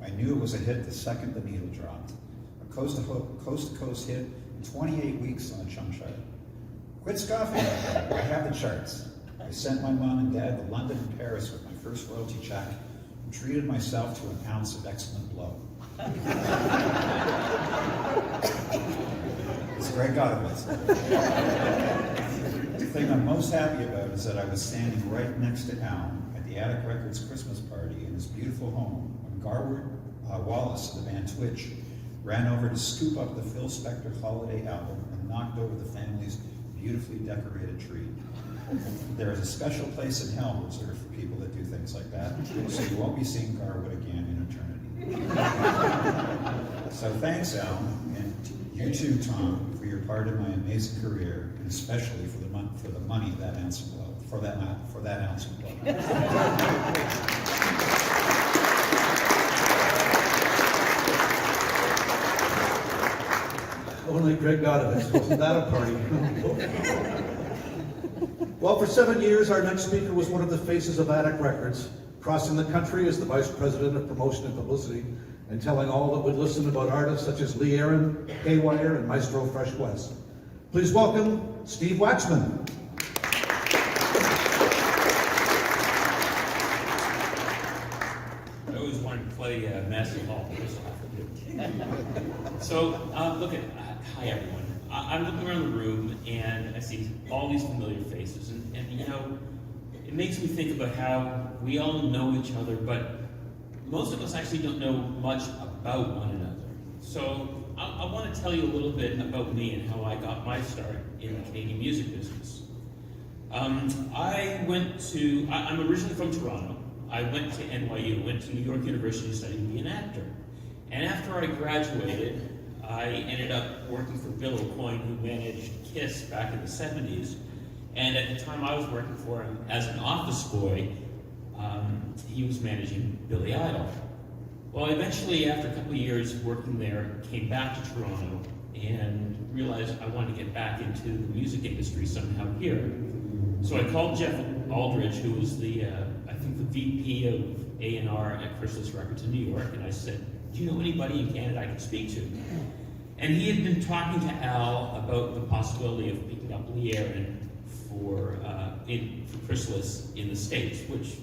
I knew it was a hit the second the needle dropped. A coast-to-coast hit in 28 weeks on the chum chart. Quit scoffing at me. I have the charts. I sent my mom and dad to London and Paris with my first royalty check and treated myself to an ounce of excellent blow. It's a great God of us. The thing I'm most happy about is that I was standing right next to Al at the Attic Records Christmas party in his beautiful home when Garwood Wallace of the band Twitch ran over to scoop up the Phil Spector holiday album and knocked over the family's beautifully decorated tree. There is a special place in hell reserved for people that do things like that, so you won't be seeing Garwood again in eternity. So thanks, Al, and you too, Tom, for your part in my amazing career, and especially for the money of that ounce of blood, for that ounce of blood. Only Greg Godovitz. Wasn't that a party? Well, for 7 years, our next speaker was one of the faces of Attic Records, crossing the country as the Vice President of Promotion and Publicity, and telling all that would listen about artists such as Lee Aaron, Haywire, and Maestro Fresh West. Please welcome Steve Waxman. I always wanted to play Massive Hall. So, hi everyone. I'm looking around the room and I see all these familiar faces, and you know, it makes me think about how we all know each other, but most of us actually don't know much about one another. So I want to tell you a little bit about me and how I got my start in the Canadian music business. I'm originally from Toronto. I went to NYU, went to New York University to study to be an actor. And after I graduated, I ended up working for Bill O'Coin, who managed KISS back in the 70s. And at the time I was working for him as an office boy, he was managing Billy Idol. Well, eventually, after a couple of years working there, came back to Toronto and realized I wanted to get back into the music industry somehow here. So I called Jeff Aldridge, who was the VP of A&R at Chrysalis Records in New York, and I said, do you know anybody in Canada I can speak to? And he had been talking to Al about the possibility of picking up Lee Aaron for Chrysalis in the States, which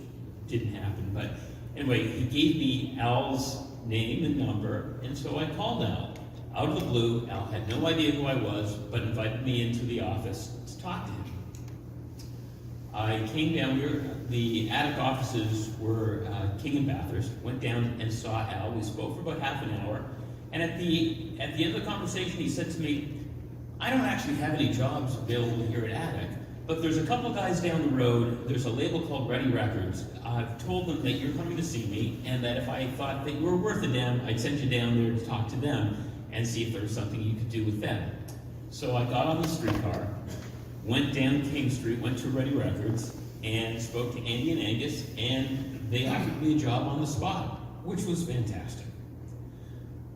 didn't happen. But anyway, he gave me Al's name and number, and so I called Al. Out of the blue, Al had no idea who I was, but invited me into the office to talk to him. I came down, the Attic offices were King and Bathurst, went down and saw Al. We spoke for about half an hour, and at the end of the conversation, he said to me, I don't actually have any jobs available here at Attic, but there's a couple guys down the road, there's a label called Ready Records. I've told them that you're coming to see me, and that if I thought that you were worth a damn, I'd send you down there to talk to them and see if there was something you could do with them. So I got on the streetcar, went down King Street, went to Ready Records, and spoke to Andy and Angus, and they offered me a job on the spot, which was fantastic.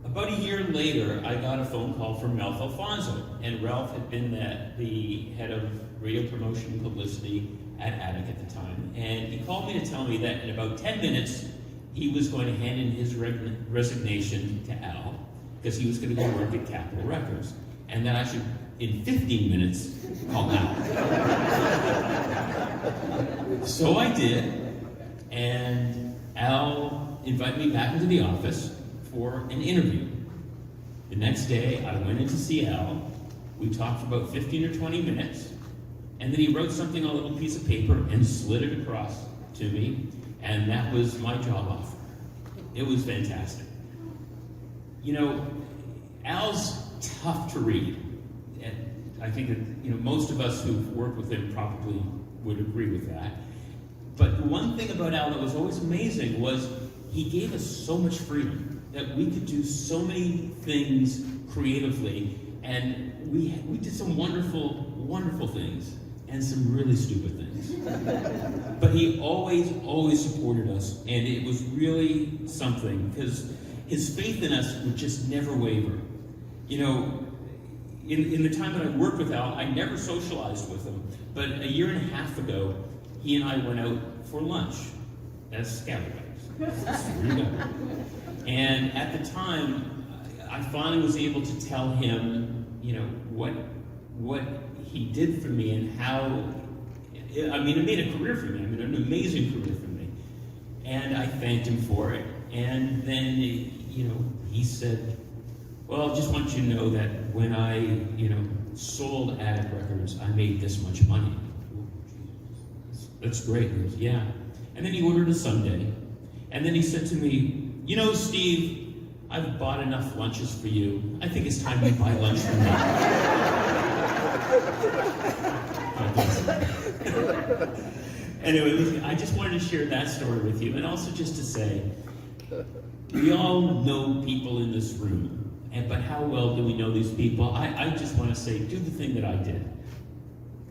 About a year later, I got a phone call from Ralph Alfonso, and Ralph had been the head of radio promotion and publicity at Attic at the time, and he called me to tell me that in about 10 minutes, he was going to hand in his resignation to Al, because he was going to go work at Capitol Records, and that I should, in 15 minutes, call Al. So I did, and Al invited me back into the office for an interview. The next day, I went in to see Al. We talked for about 15 or 20 minutes, and then he wrote something on a little piece of paper and slid it across to me, and that was my job offer. It was fantastic. You know, Al's tough to read, and I think that most of us who've worked with him probably would agree with that. But the one thing about Al that was always amazing was he gave us so much freedom that we could do so many things creatively, and we did some wonderful, wonderful things and some really stupid things. But he always supported us, and it was really something, because his faith in us would just never waver. You know, in the time that I worked with Al, I never socialized with him, but a year and a half ago, he and I went out for lunch as scallywags. There you go. And at the time, I finally was able to tell him, you know, what he did for me and how, I mean, it made a career for me. I mean, an amazing career for me. And I thanked him for it. And then, you know, he said, well, I just want you to know that when I, you know, sold Attic Records, I made this much money. That's great. He goes, yeah. And then he ordered a sundae. And then he said to me, you know, Steve, I've bought enough lunches for you. I think it's time you buy lunch for me. Anyway, listen, I just wanted to share that story with you, and also just to say, we all know people in this room, but how well do we know these people? I just want to say, do the thing that I did.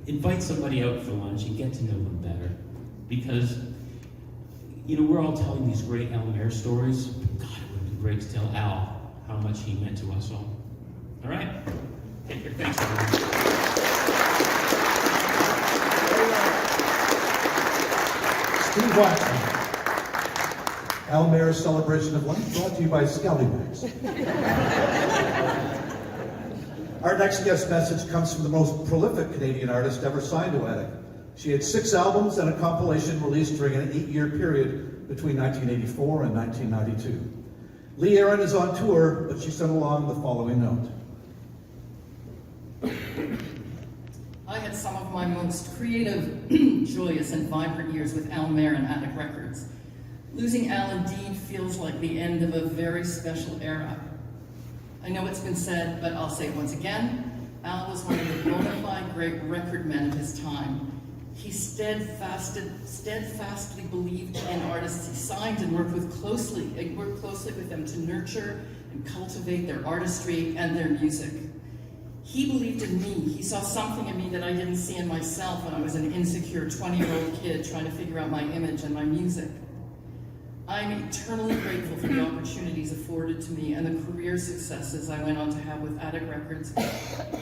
Invite somebody out for lunch and get to know them better. Because, you know, we're all telling these great Al Mair stories. God, it would have been great to tell Al how much he meant to us all. All right? Take care. Thanks, everyone. Steve Waxman. Al Mair's celebration of life brought to you by Scallywags. Our next guest message comes from the most prolific Canadian artist ever signed to Attic. She had 6 albums and a compilation released during an 8-year period between 1984 and 1992. Lee Aaron is on tour, but she sent along the following note. I had some of my most creative, joyous, and vibrant years with Al Mair and Attic Records. Losing Al indeed feels like the end of a very special era. I know it's been said, but I'll say it once again. Al was one of the bona fide great record men of his time. He steadfastly believed in artists he signed and worked closely with them to nurture and cultivate their artistry and their music. He believed in me. He saw something in me that I didn't see in myself when I was an insecure 20-year-old kid trying to figure out my image and my music. I'm eternally grateful for the opportunities afforded to me and the career successes I went on to have with Attic Records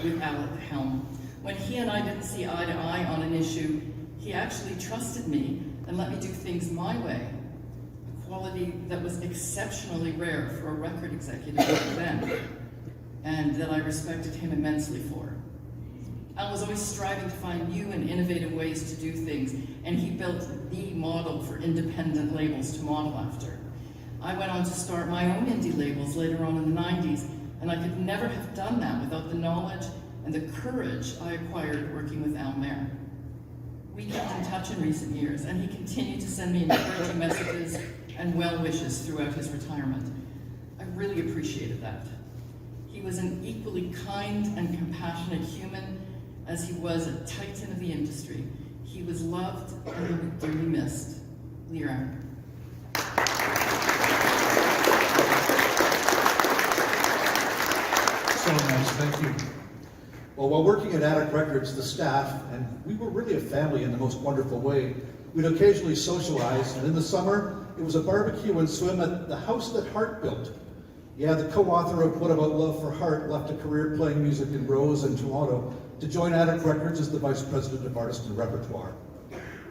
with Al at the helm. When he and I didn't see eye to eye on an issue, he actually trusted me and let me do things my way, a quality that was exceptionally rare for a record executive back then, and that I respected him immensely for. Al was always striving to find new and innovative ways to do things, and he built the model for independent labels to model after. I went on to start my own indie labels later on in the 90s, and I could never have done that without the knowledge and the courage I acquired working with Al Mair. We kept in touch in recent years, and he continued to send me encouraging messages and well wishes throughout his retirement. I really appreciated that. He was an equally kind and compassionate human as he was a titan of the industry. He was loved and he was dearly missed. Lee Aaron. So nice, thank you. Well, while working at Attic Records, the staff, and we were really a family in the most wonderful way, we'd occasionally socialize, and in the summer, it was a barbecue and swim at the house that Hart built. Yeah, the co-author of What About Love for Heart left a career playing music in Rose and Toronto to join Attic Records as the Vice President of Artist and Repertoire.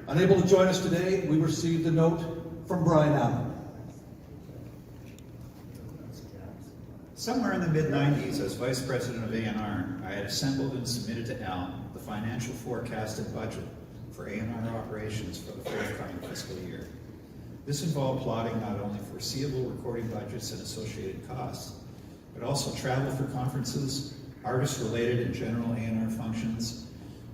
Unable to join us today, we received a note from Brian Allen. Somewhere in the mid-90s, as Vice President of A&R, I had assembled and submitted to Al the financial forecast and budget for A&R operations for the forthcoming fiscal year. This involved plotting not only foreseeable recording budgets and associated costs, but also travel for conferences, artist-related and general A&R functions,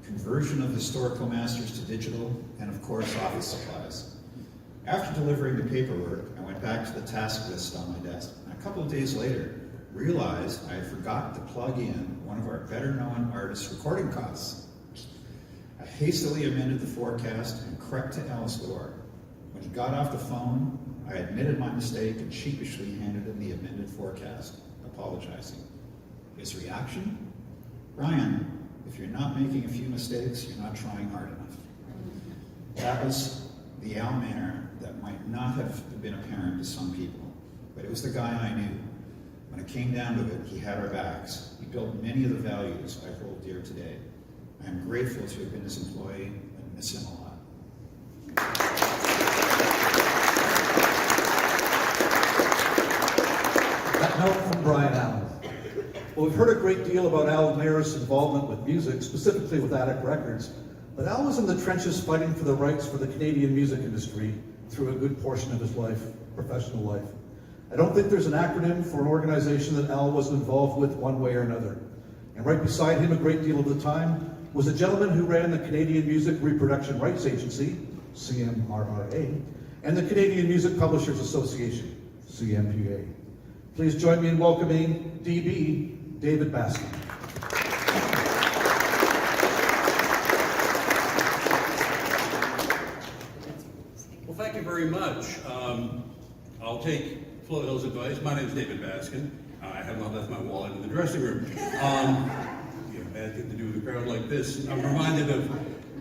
conversion of historical masters to digital, and of course, office supplies. After delivering the paperwork, I went back to the task list on my desk, and a couple of days later, realized I had forgotten to plug in one of our better-known artists' recording costs. I hastily amended the forecast and crept to Al's door. When he got off the phone, I admitted my mistake and sheepishly handed him the amended forecast, apologizing. His reaction? Ryan, if you're not making a few mistakes, you're not trying hard enough. That was the Al Mair that might not have been apparent to some people, but it was the guy I knew. When it came down to it, he had our backs. He built many of the values I hold dear today. I am grateful to have been his employee and miss him a lot. That note from Brian Allen. Well, we've heard a great deal about Al Mair's involvement with music, specifically with Attic Records, but Al was in the trenches fighting for the rights for the Canadian music industry through a good portion of his life, professional life. I don't think there's an acronym for an organization that Al wasn't involved with one way or another. And right beside him a great deal of the time was a gentleman who ran the Canadian Music Reproduction Rights Agency, CMRRA, and the Canadian Music Publishers Association, CMPA. Please join me in welcoming DB, David Baskin. Well, thank you very much. I'll take Flo Hill's advice. My name is David Baskin. I have not left my wallet in the dressing room. Bad thing to do with a crowd like this. I'm reminded of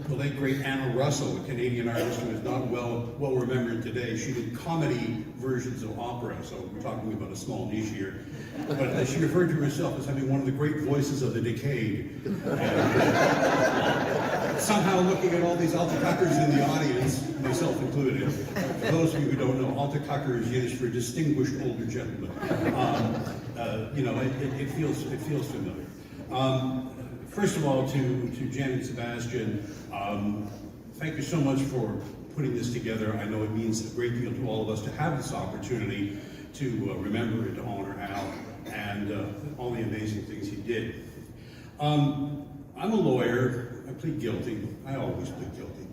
the late great Anna Russell, a Canadian artist who is not well remembered today. She did comedy versions of opera, so we're talking about a small niche here. But she referred to herself as having one of the great voices of the decade. And somehow looking at all these altacuckers in the audience, myself included. For those of you who don't know, altacucker is Yiddish for distinguished older gentleman. It feels familiar. First of all, to Jen and Sebastian, thank you so much for putting this together. I know it means a great deal to all of us to have this opportunity to remember and to honor Al and all the amazing things he did. I'm a lawyer. I plead guilty. I always plead guilty.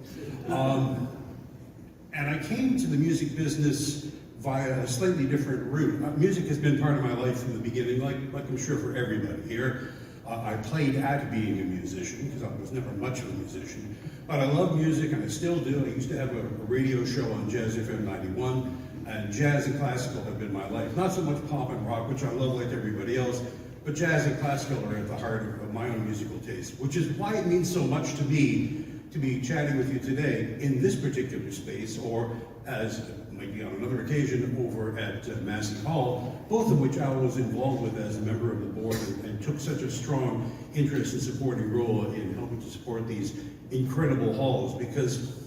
And I came to the music business via a slightly different route. Music has been part of my life from the beginning, like I'm sure for everybody here. I played at being a musician, because I was never much of a musician, but I love music and I still do. I used to have a radio show on Jazz FM 91, and jazz and classical have been my life. Not so much pop and rock, which I love like everybody else, but jazz and classical are at the heart of my own musical taste, which is why it means so much to me to be chatting with you today in this particular space, or as maybe on another occasion over at Massey Hall, both of which I was involved with as a member of the board and took such a strong interest and supporting role in helping to support these incredible halls, because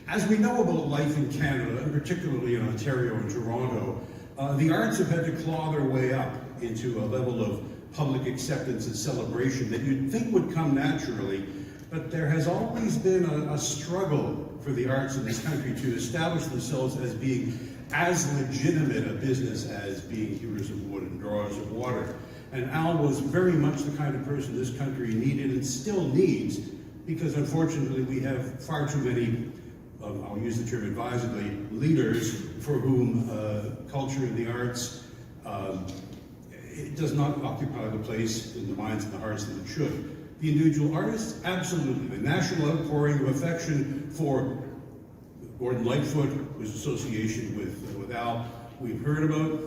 as we know about life in Canada, and particularly in Ontario and Toronto, the arts have had to claw their way up into a level of public acceptance and celebration that you'd think would come naturally, but there has always been a struggle for the arts in this country to establish themselves as being as legitimate a business as being hewers of wood and drawers of water. And Al was very much the kind of person this country needed and still needs, because unfortunately we have far too many, I'll use the term advisedly, leaders for whom culture and the arts it does not occupy the place in the minds and the hearts that it should. The individual artists, absolutely. The national outpouring of affection for Gordon Lightfoot, whose association with Al we've heard about,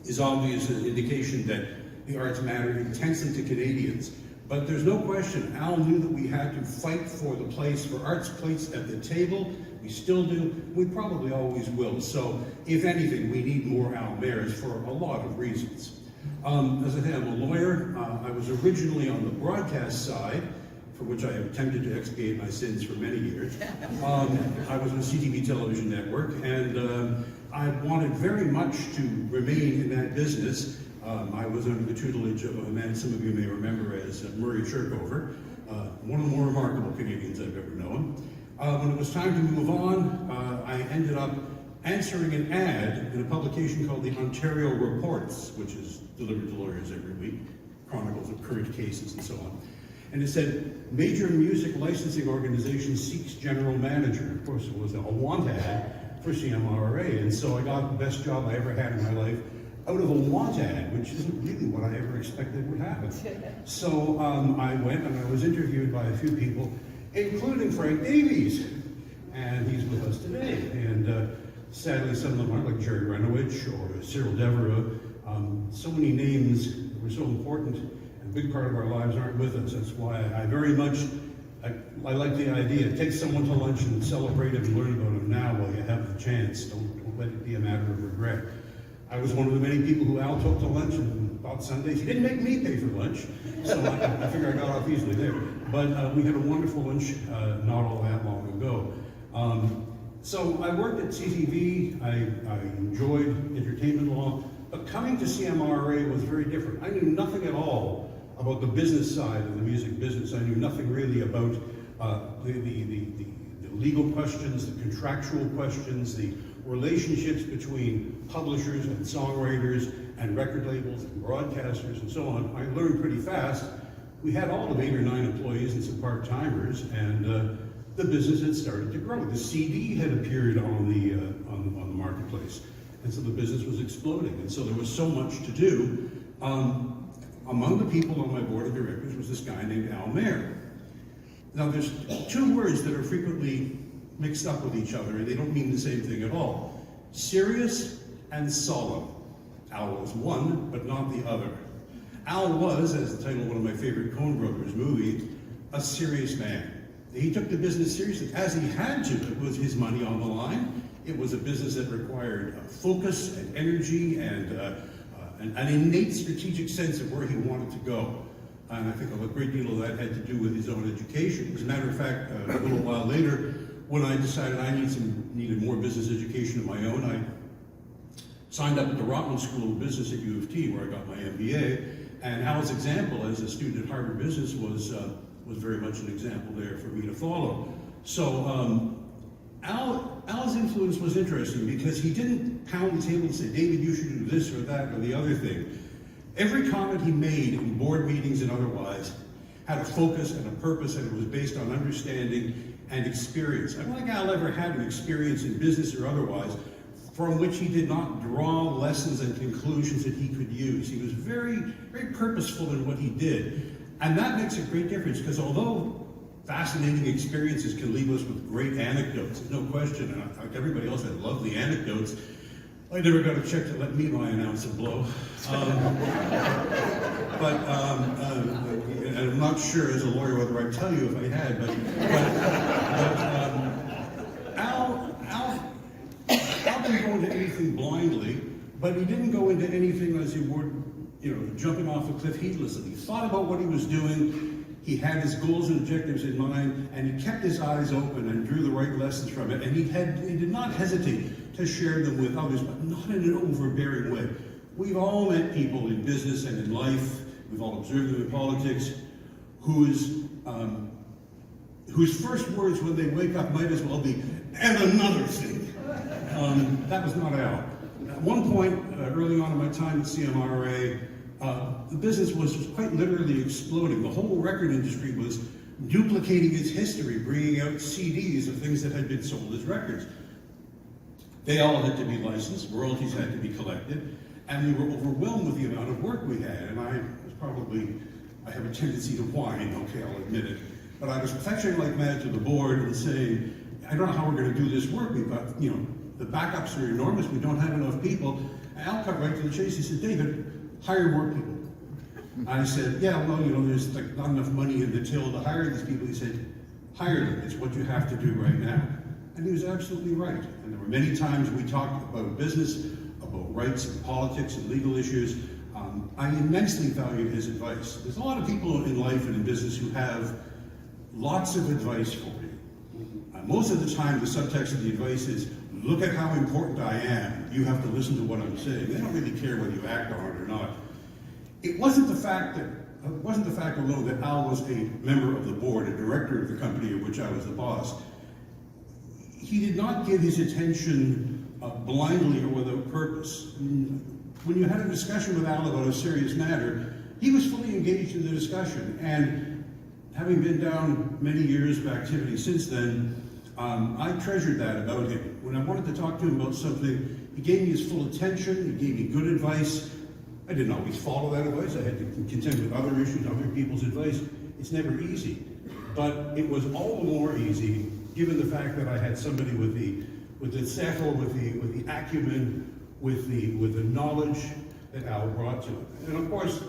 is obvious an indication that the arts matter intensely to Canadians. But there's no question, Al knew that we had to fight for the place, for arts place at the table. We still do. We probably always will. So, if anything, we need more Al Mairs for a lot of reasons. As I said, I'm a lawyer. I was originally on the broadcast side, for which I have attempted to expiate my sins for many years. I was on CTV Television Network, and I wanted very much to remain in that business. I was under the tutelage of a man some of you may remember as Murray Churchover, one of the more remarkable Canadians I've ever known. When it was time to move on, I ended up answering an ad in a publication called the Ontario Reports, which is delivered to lawyers every week, chronicles of current cases and so on. And it said, major music licensing organization seeks general manager. Of course, it was a want ad for CMRRA, and so I got the best job I ever had in my life out of a want ad, which isn't really what I ever expected would happen. So I went and I was interviewed by a few people, including Frank Davies. and he's with us today. And sadly, some of them aren't, like Jerry Renowich or Cyril Devereux. So many names that were so important and a big part of our lives aren't with us. That's why I very much, I like the idea. Take someone to lunch and celebrate him and learn about him now while you have the chance. Don't let it be a matter of regret. I was one of the many people who Al took to lunch and bought Sundays. He didn't make me pay for lunch, so I figure I got off easily there. But we had a wonderful lunch not all that long ago. So I worked at CTV. I enjoyed entertainment law, but coming to CMRA was very different. I knew nothing at all about the business side of the music business. I knew nothing really about the legal questions, the contractual questions, the relationships between publishers and songwriters and record labels and broadcasters and so on. I learned pretty fast. We had all of 8 or 9 employees and some part-timers, and the business had started to grow. The CD had appeared on the marketplace, and so the business was exploding. And so there was so much to do. Among the people on my board of directors was this guy named Al Mair. Now, there's 2 words that are frequently mixed up with each other, and they don't mean the same thing at all. Serious and solemn. Al was one, but not the other. Al was, as the title of one of my favorite Coen Brothers movies, a serious man. He took the business seriously, as he had to. It was his money on the line. It was a business that required focus and energy and an innate strategic sense of where he wanted to go. And I think a great deal of that had to do with his own education. As a matter of fact, a little while later, when I decided I needed more business education of my own, I signed up at the Rotman School of Business at U of T, where I got my MBA. And Al's example as a student at Harvard Business was very much an example there for me to follow. So Al's influence was interesting because he didn't pound the table and say, David, you should do this or that or the other thing. Every comment he made in board meetings and otherwise had a focus and a purpose, and it was based on understanding and experience. I don't think Al ever had an experience in business or otherwise from which he did not draw lessons and conclusions that he could use. He was very, very purposeful in what he did. And that makes a great difference, because although fascinating experiences can leave us with great anecdotes, there's no question, and like everybody else, I love the anecdotes. I never got a check to let me buy an ounce of blow. And I'm not sure as a lawyer whether I'd tell you if I had, but Al didn't go into anything blindly, but he didn't go into anything as he would, jumping off a cliff heedlessly. He thought about what he was doing. He had his goals and objectives in mind, and he kept his eyes open and drew the right lessons from it. And he did not hesitate to share them with others, but not in an overbearing way. We've all met people in business and in life, we've all observed them in politics, whose first words when they wake up might as well be, and another thing. That was not Al. At one point, early on in my time at CMRA, the business was quite literally exploding. The whole record industry was duplicating its history, bringing out CDs of things that had been sold as records. They all had to be licensed, royalties had to be collected, and we were overwhelmed with the amount of work we had. And I have a tendency to whine, okay, I'll admit it. But I was fetching like mad to the board and saying, I don't know how we're going to do this work. We've got, the backups are enormous, we don't have enough people. And Al cut right to the chase. He said, David, hire more people. I said, yeah, well, there's like not enough money in the till to hire these people. He said, hire them, it's what you have to do right now. And he was absolutely right. And there were many times we talked about business, about rights and politics and legal issues. I immensely valued his advice. There's a lot of people in life and in business who have lots of advice for you. Most of the time, the subtext of the advice is, look at how important I am. You have to listen to what I'm saying. They don't really care whether you act on it or not. It wasn't the fact alone that Al was a member of the board, a director of the company of which I was the boss. He did not give his attention blindly or without purpose. When you had a discussion with Al about a serious matter, he was fully engaged in the discussion. And having been down many years of activity since then, I treasured that about him. When I wanted to talk to him about something, he gave me his full attention, he gave me good advice. I didn't always follow that advice. I had to contend with other issues, other people's advice. It's never easy. But it was all the more easy given the fact that I had somebody with the settle, with the acumen, with the knowledge that Al brought to it. And of course,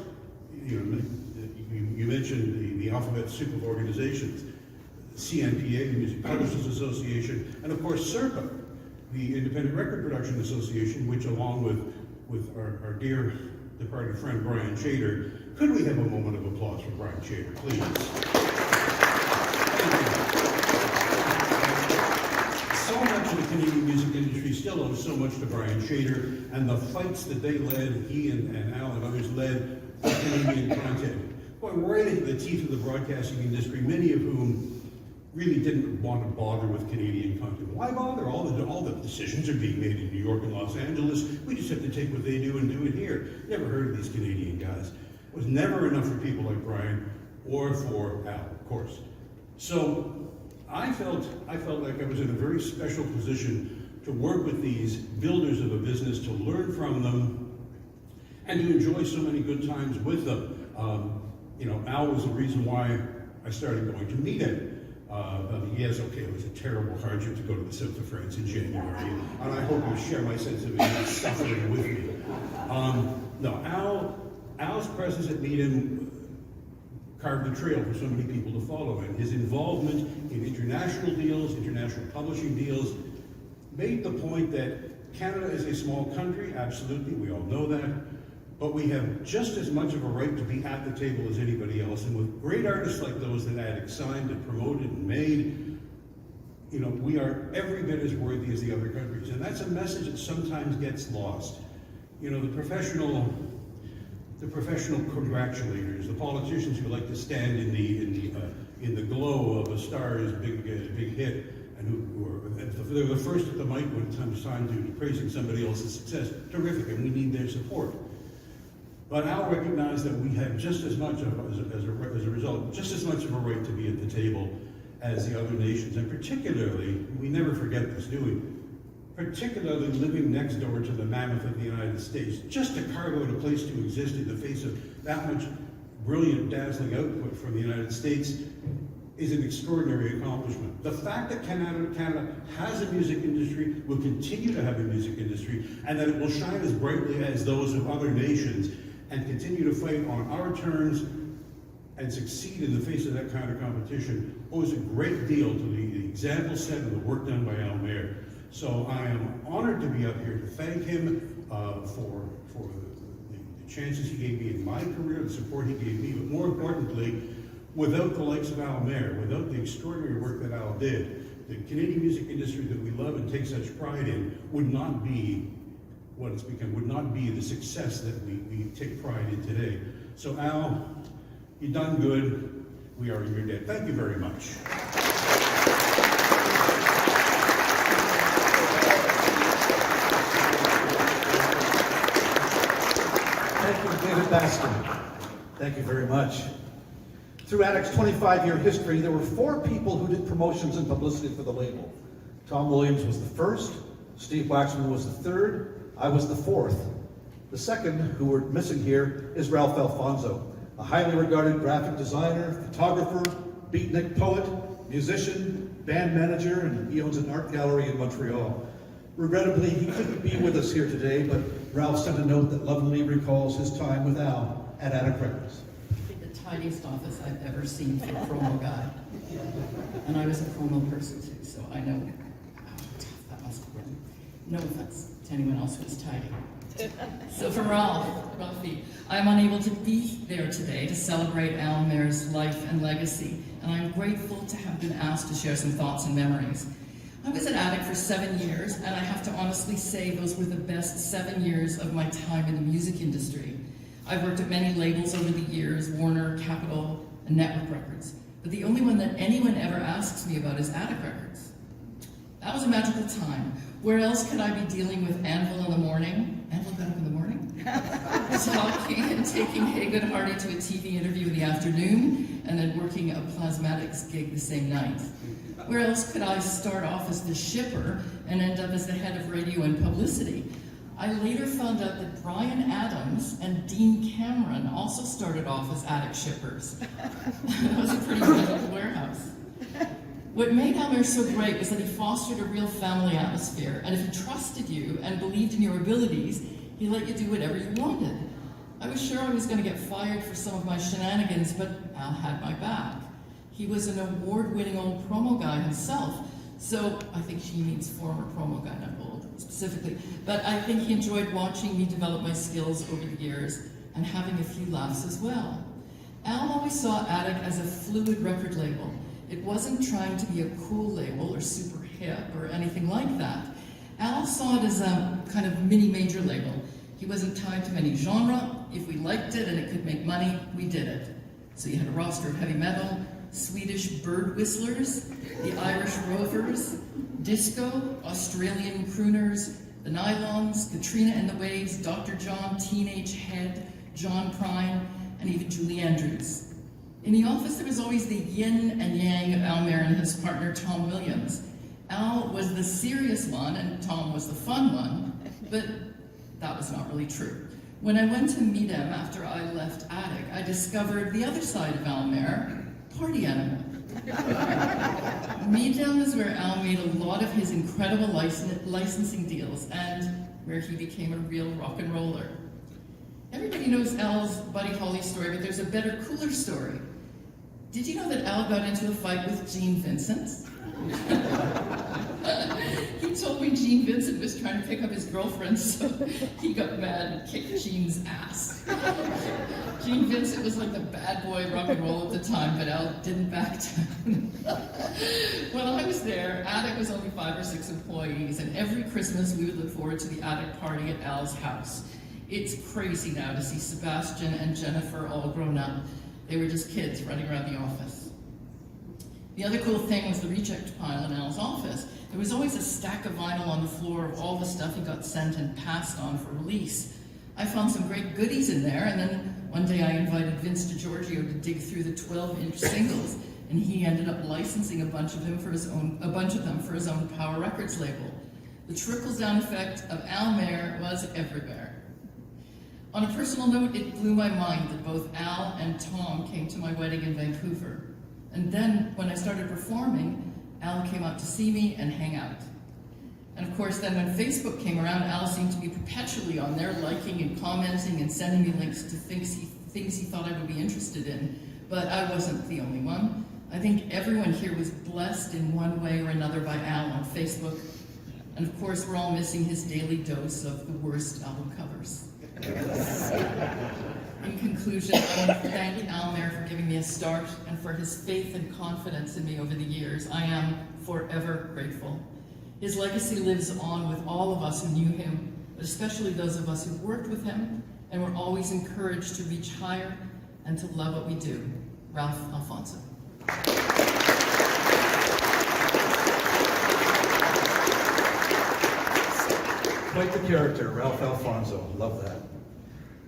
you mentioned the alphabet soup of organizations, CNPA, the Music Publishers Association, and of course SERPA, the Independent Record Production Association, which along with our dear departed friend Brian Chater, could we have a moment of applause for Brian Chater, please? So much of the Canadian music industry still owes so much to Brian Chater and the fights that they led, he and Al and others led for Canadian content. Going right into the teeth of the broadcasting industry, many of whom really didn't want to bother with Canadian content. Why bother? All the decisions are being made in New York and Los Angeles. We just have to take what they do and do it here. Never heard of these Canadian guys. It was never enough for people like Brian or for Al, of course. So I felt like I was in a very special position to work with these builders of a business, to learn from them, and to enjoy so many good times with them. Al was the reason why I started going to meet him. Yes, okay, it was a terrible hardship to go to the south of France in January, and I hope you share my sense of suffering with me. Al's presence at Needham carved the trail for so many people to follow, and his involvement in international deals, international publishing deals, made the point that Canada is a small country, absolutely, we all know that, but we have just as much of a right to be at the table as anybody else, and with great artists like those that Attic signed and promoted and made, we are every bit as worthy as the other countries, and that's a message that sometimes gets lost. The professional congratulators, the politicians who like to stand in the glow of a star's big hit, and they're the first at the mic when it comes time to praising somebody else's success. Terrific, and we need their support. But Al recognized that we have just as much of, as a result, just as much of a right to be at the table as the other nations, and particularly, we never forget this, do we? Particularly living next door to the mammoth of the United States, just to carve out a place to exist in the face of that much brilliant, dazzling output from the United States is an extraordinary accomplishment. The fact that Canada has a music industry, will continue to have a music industry, and that it will shine as brightly as those of other nations, and continue to fight on our terms and succeed in the face of that kind of competition, owes a great deal to the example set and the work done by Al Mair. So I am honored to be up here to thank him for the chances he gave me in my career, the support he gave me, but more importantly, without the likes of Al Mair, without the extraordinary work that Al did, the Canadian music industry that we love and take such pride in would not be what it's become, would not be the success that we take pride in today. So Al, you've done good. We are in your debt. Thank you very much. Thank you, David Baskin. Thank you very much. Through Attic's 25-year history, there were 4 people who did promotions and publicity for the label. Tom Williams was the first, Steve Waxman was the third, I was the fourth. The second, who we're missing here, is Ralph Alfonso, a highly regarded graphic designer, photographer, beatnik poet, musician, band manager, and he owns an art gallery in Montreal. Regrettably, he couldn't be with us here today, but Ralph sent a note that lovingly recalls his time with Al at Attic Records. The tiniest office I've ever seen for a promo guy. And I was a promo person too, so I know how tough that must have been. No offense to anyone else who was tidy. So for Ralphie, I'm unable to be there today to celebrate Al Mair's life and legacy, and I'm grateful to have been asked to share some thoughts and memories. I was at Attic for 7 years, and I have to honestly say those were the best 7 years of my time in the music industry. I've worked at many labels over the years, Warner, Capitol, and Network Records, but the only one that anyone ever asks me about is Attic Records. That was a magical time. Where else could I be dealing with Anvil in the morning? Anvil got up in the morning? Talking and taking Hey Good Hardy to a TV interview in the afternoon, and then working a Plasmatics gig the same night. Where else could I start off as the shipper and end up as the head of radio and publicity? I later found out that Bryan Adams and Dean Cameron also started off as Attic shippers. That was a pretty magical warehouse. What made Al Mair so great was that he fostered a real family atmosphere, and if he trusted you and believed in your abilities, he let you do whatever you wanted. I was sure I was going to get fired for some of my shenanigans, but Al had my back. He was an award-winning old promo guy himself, so I think she means former promo guy, not old specifically, but I think he enjoyed watching me develop my skills over the years and having a few laughs as well. Al always saw Attic as a fluid record label. It wasn't trying to be a cool label or super hip or anything like that. Al saw it as a kind of mini major label. He wasn't tied to any genre. If we liked it and it could make money, we did it. So you had a roster of heavy metal, Swedish bird whistlers, the Irish Rovers, disco, Australian crooners, the Nylons, Katrina and the Waves, Dr. John, Teenage Head, John Prine, and even Julie Andrews. In the office, there was always the yin and yang of Al Mair and his partner, Tom Williams. Al was the serious one, and Tom was the fun one, but that was not really true. When I went to meet him after I left Attic, I discovered the other side of Al Mair, party animal. Meetum is where Al made a lot of his incredible licensing deals and where he became a real rock and roller. Everybody knows Al's Buddy Holly story, but there's a better, cooler story. Did you know that Al got into a fight with Gene Vincent? He told me Gene Vincent was trying to pick up his girlfriend, so he got mad and kicked Gene's ass. Gene Vincent was like the bad boy rock and roll at the time, but Al didn't back down. When I was there, Attic was only 5 or 6 employees, and every Christmas we would look forward to the Attic party at Al's house. It's crazy now to see Sebastian and Jennifer all grown up. They were just kids running around the office. The other cool thing was the reject pile in Al's office. There was always a stack of vinyl on the floor of all the stuff he got sent and passed on for release. I found some great goodies in there, and then one day I invited Vince DiGiorgio to dig through the 12-inch singles, and he ended up licensing a bunch of them for his own Power Records label. The trickle-down effect of Al Mair was everywhere. On a personal note, it blew my mind that both Al and Tom came to my wedding in Vancouver. And then, when I started performing, Al came out to see me and hang out. And of course, then when Facebook came around, Al seemed to be perpetually on there, liking and commenting and sending me links to things he thought I would be interested in. But I wasn't the only one. I think everyone here was blessed in one way or another by Al on Facebook. And of course, we're all missing his daily dose of the worst album covers. In conclusion, I want to thank Al Mair for giving me a start and for his faith and confidence in me over the years. I am forever grateful. His legacy lives on with all of us who knew him, but especially those of us who worked with him and were always encouraged to reach higher and to love what we do. Ralph Alfonso. Quite the character, Ralph Alfonso. Love that.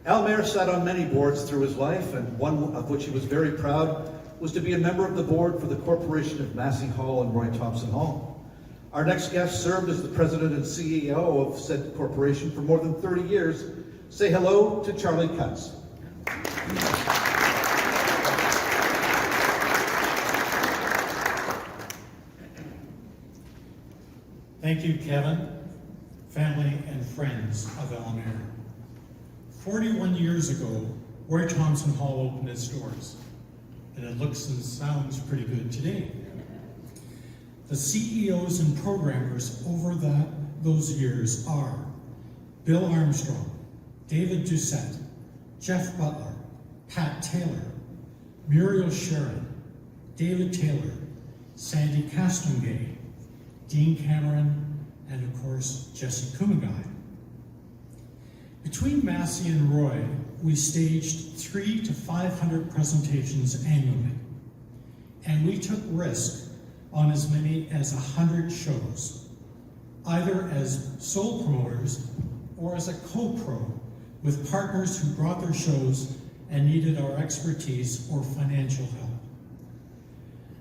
Al Mair sat on many boards through his life, and one of which he was very proud was to be a member of the board for the Corporation of Massey Hall and Roy Thomson Hall. Our next guest served as the president and CEO of said corporation for more than 30 years. Say hello to Charlie Cutts. Thank you, Kevin, family and friends of Al Mair. 41 years ago, Roy Thomson Hall opened its doors, and it looks and sounds pretty good today. The CEOs and programmers over those years are Bill Armstrong, David Doucette, Jeff Butler, Pat Taylor, Muriel Sharon, David Taylor, Sandy Castungay, Dean Cameron, and of course, Jesse Kumagai. Between Massey and Roy, we staged 300 to 500 presentations annually, and we took risk on as many as 100 shows, either as sole promoters or as a co-pro with partners who brought their shows and needed our expertise or financial help.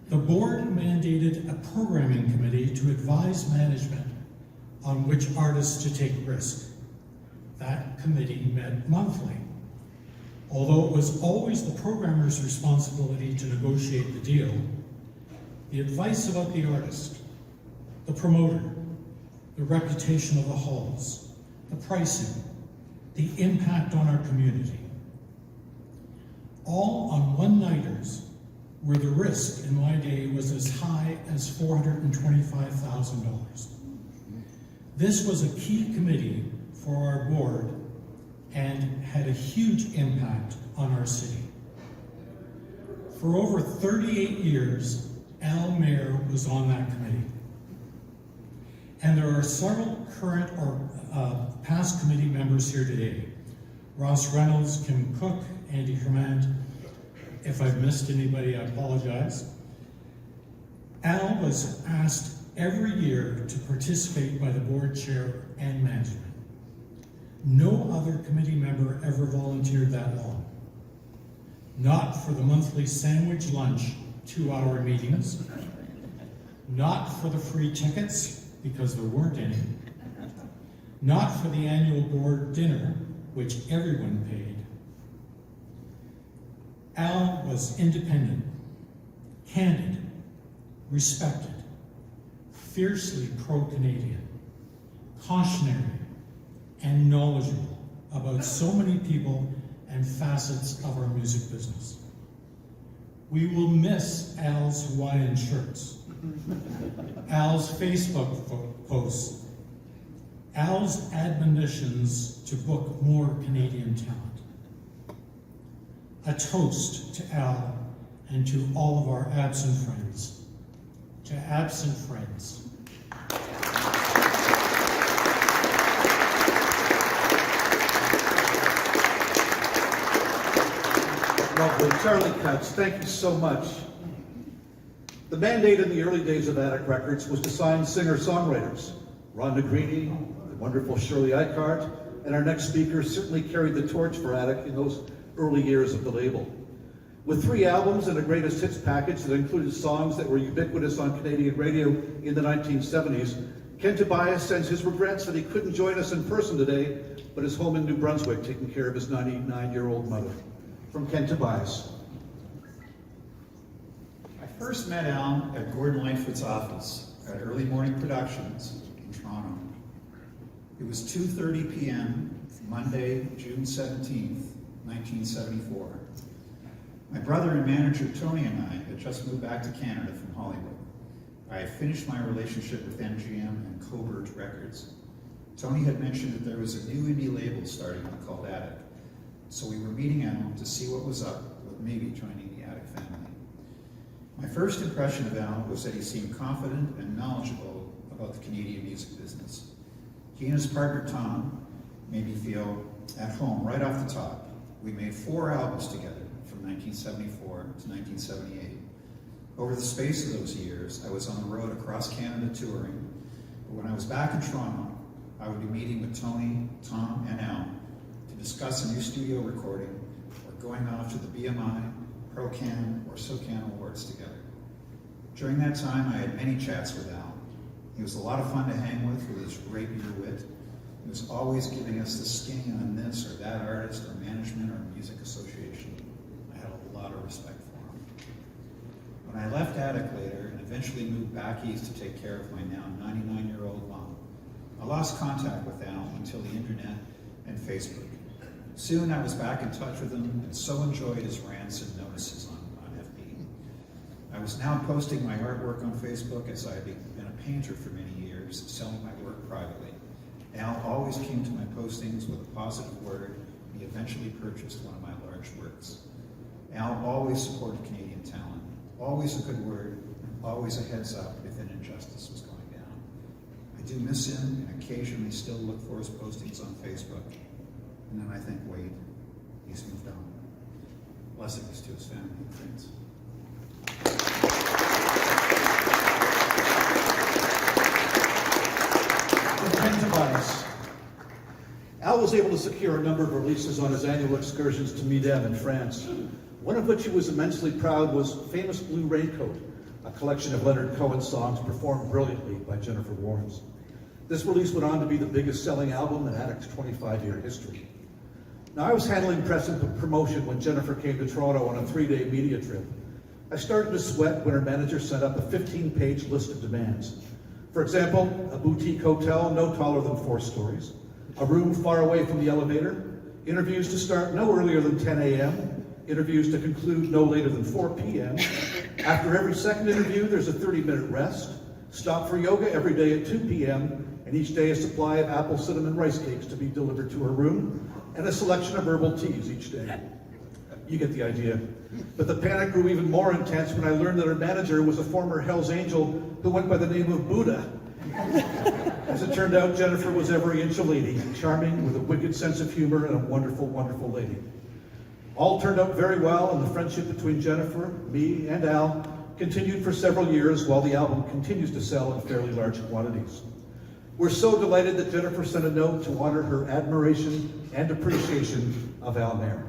The board mandated a programming committee to advise management on which artists to take risk. That committee met monthly. Although it was always the programmer's responsibility to negotiate the deal, the advice about the artist, the promoter, the reputation of the halls, the pricing, the impact on our community. All on one-nighters where the risk in my day was as high as $425,000. This was a key committee for our board and had a huge impact on our city. For over 38 years, Al Mair was on that committee. And there are several current or past committee members here today. Ross Reynolds, Kim Cook, Andy Hermand. If I've missed anybody, I apologize. Al was asked every year to participate by the board chair and management. No other committee member ever volunteered that long. Not for the monthly sandwich lunch, 2-hour meetings. Not for the free tickets, because there weren't any. Not for the annual board dinner, which everyone paid. Al was independent, candid, respected, fiercely pro-Canadian, cautionary, and knowledgeable about so many people and facets of our music business. We will miss Al's Hawaiian shirts, Al's Facebook posts, Al's admonitions to book more Canadian talent. A toast to Al and to all of our absent friends. To absent friends. Lovely. Charlie Cutts, thank you so much. The mandate in the early days of Attic Records was to sign singer-songwriters. Ron Negrini, the wonderful Shirley Eichhardt, and our next speaker certainly carried the torch for Attic in those early years of the label. With 3 albums and a greatest hits package that included songs that were ubiquitous on Canadian radio in the 1970s, Ken Tobias sends his regrets that he couldn't join us in person today, but is home in New Brunswick taking care of his 99-year-old mother. From Ken Tobias. I first met Al at Gordon Lightfoot's office at Early Morning Productions in Toronto. It was 2:30 p.m. Monday, June 17th, 1974. My brother and manager Tony and I had just moved back to Canada from Hollywood. I had finished my relationship with MGM and Cobert Records. Tony had mentioned that there was a new indie label starting up called Attic, so we were meeting Al to see what was up with maybe joining the Attic family. My first impression of Al was that he seemed confident and knowledgeable about the Canadian music business. He and his partner Tom made me feel at home right off the top. We made 4 albums together from 1974 to 1978. Over the space of those years, I was on the road across Canada touring, but when I was back in Toronto, I would be meeting with Tony, Tom, and Al to discuss a new studio recording or going off to the BMI, ProCan, or SoCan Awards together. During that time, I had many chats with Al. He was a lot of fun to hang with his rapier wit. He was always giving us the skinny on this or that artist or management or music association. I had a lot of respect for him. When I left Attic later and eventually moved back east to take care of my now 99-year-old mom, I lost contact with Al until the internet and Facebook. Soon I was back in touch with him and so enjoyed his rants and notices on FB. I was now posting my artwork on Facebook as I had been a painter for many years, selling my work privately. Al always came to my postings with a positive word, and he eventually purchased one of my large works. Al always supported Canadian talent, always a good word, always a heads up if an injustice was going down. I do miss him and occasionally still look for his postings on Facebook. And then I think, wait, he's moved on. Blessings to his family and friends. Ken Tobias. Al was able to secure a number of releases on his annual excursions to Midem in France. One of which he was immensely proud was Famous Blue Raincoat, a collection of Leonard Cohen songs performed brilliantly by Jennifer Warnes. This release went on to be the biggest selling album in Attic's 25-year history. Now, I was handling press and promotion when Jennifer came to Toronto on a 3-day media trip. I started to sweat when her manager sent up a 15-page list of demands. For example, a boutique hotel no taller than 4 stories, a room far away from the elevator, interviews to start no earlier than 10 a.m., interviews to conclude no later than 4 p.m. After every second interview, there's a 30-minute rest, stop for yoga every day at 2 p.m., and each day a supply of apple cinnamon rice cakes to be delivered to her room, and a selection of herbal teas each day. You get the idea. But the panic grew even more intense when I learned that her manager was a former Hell's Angel who went by the name of Buddha. As it turned out, Jennifer was every inch a lady, charming with a wicked sense of humor and a wonderful, wonderful lady. All turned out very well, and the friendship between Jennifer, me, and Al continued for several years while the album continues to sell in fairly large quantities. We're so delighted that Jennifer sent a note to honor her admiration and appreciation of Al Mair.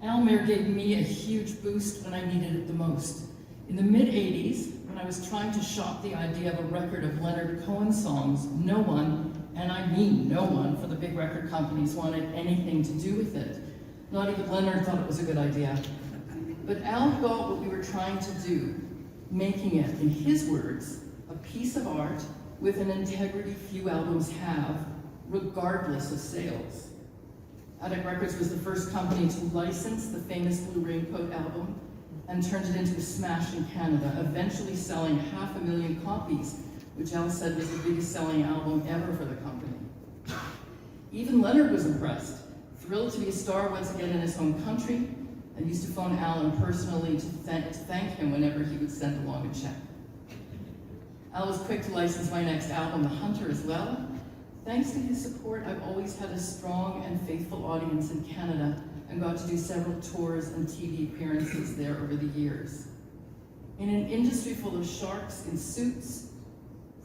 Al Mair gave me a huge boost when I needed it the most. In the mid-'80s, when I was trying to shop the idea of a record of Leonard Cohen songs, no one, and I mean no one, for the big record companies wanted anything to do with it. Not even Leonard thought it was a good idea. But Al got what we were trying to do, making it, in his words, a piece of art with an integrity few albums have, regardless of sales. Attic Records was the first company to license the famous Blue Raincoat album and turned it into a smash in Canada, eventually selling 500,000 copies, which Al said was the biggest selling album ever for the company. Even Leonard was impressed, thrilled to be a star once again in his home country, and used to phone Al personally to thank him whenever he would send along a check. Al was quick to license my next album, The Hunter, as well. Thanks to his support, I've always had a strong and faithful audience in Canada and got to do several tours and TV appearances there over the years. In an industry full of sharks in suits,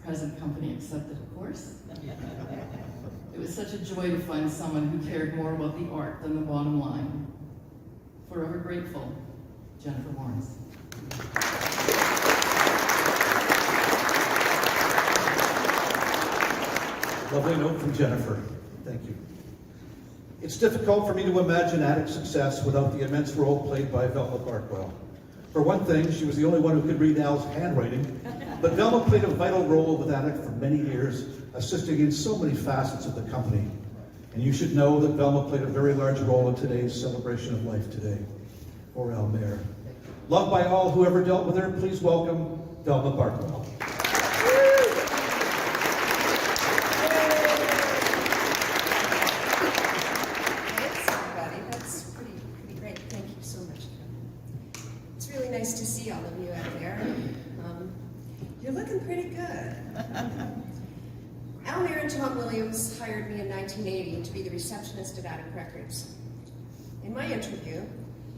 present company accepted, of course, it was such a joy to find someone who cared more about the art than the bottom line. Forever grateful, Jennifer Lawrence. Lovely note from Jennifer. Thank you. It's difficult for me to imagine Attic's success without the immense role played by Velma Barkwell. For one thing, she was the only one who could read Al's handwriting, but Velma played a vital role with Attic for many years, assisting in so many facets of the company. And you should know that Velma played a very large role in today's celebration of life today for Al Mair. Loved by all who ever dealt with her, please welcome Velma Barkwell. Nice to see all of you out there. You're looking pretty good. Al Mair and Tom Williams hired me in 1980 to be the receptionist at Attic Records. In my interview,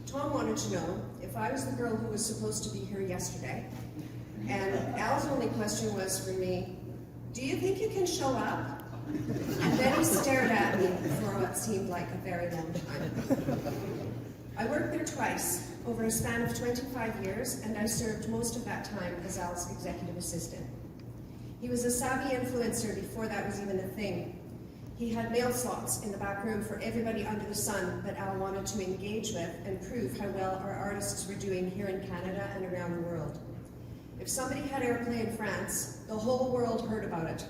Tom wanted to know if I was the girl who was supposed to be here yesterday, and Al's only question was for me, do you think you can show up? And then he stared at me for what seemed like a very long time. I worked there twice, over a span of 25 years, and I served most of that time as Al's executive assistant. He was a savvy influencer before that was even a thing. He had mail slots in the back room for everybody under the sun that Al wanted to engage with and prove how well our artists were doing here in Canada and around the world. If somebody had airplay in France, the whole world heard about it.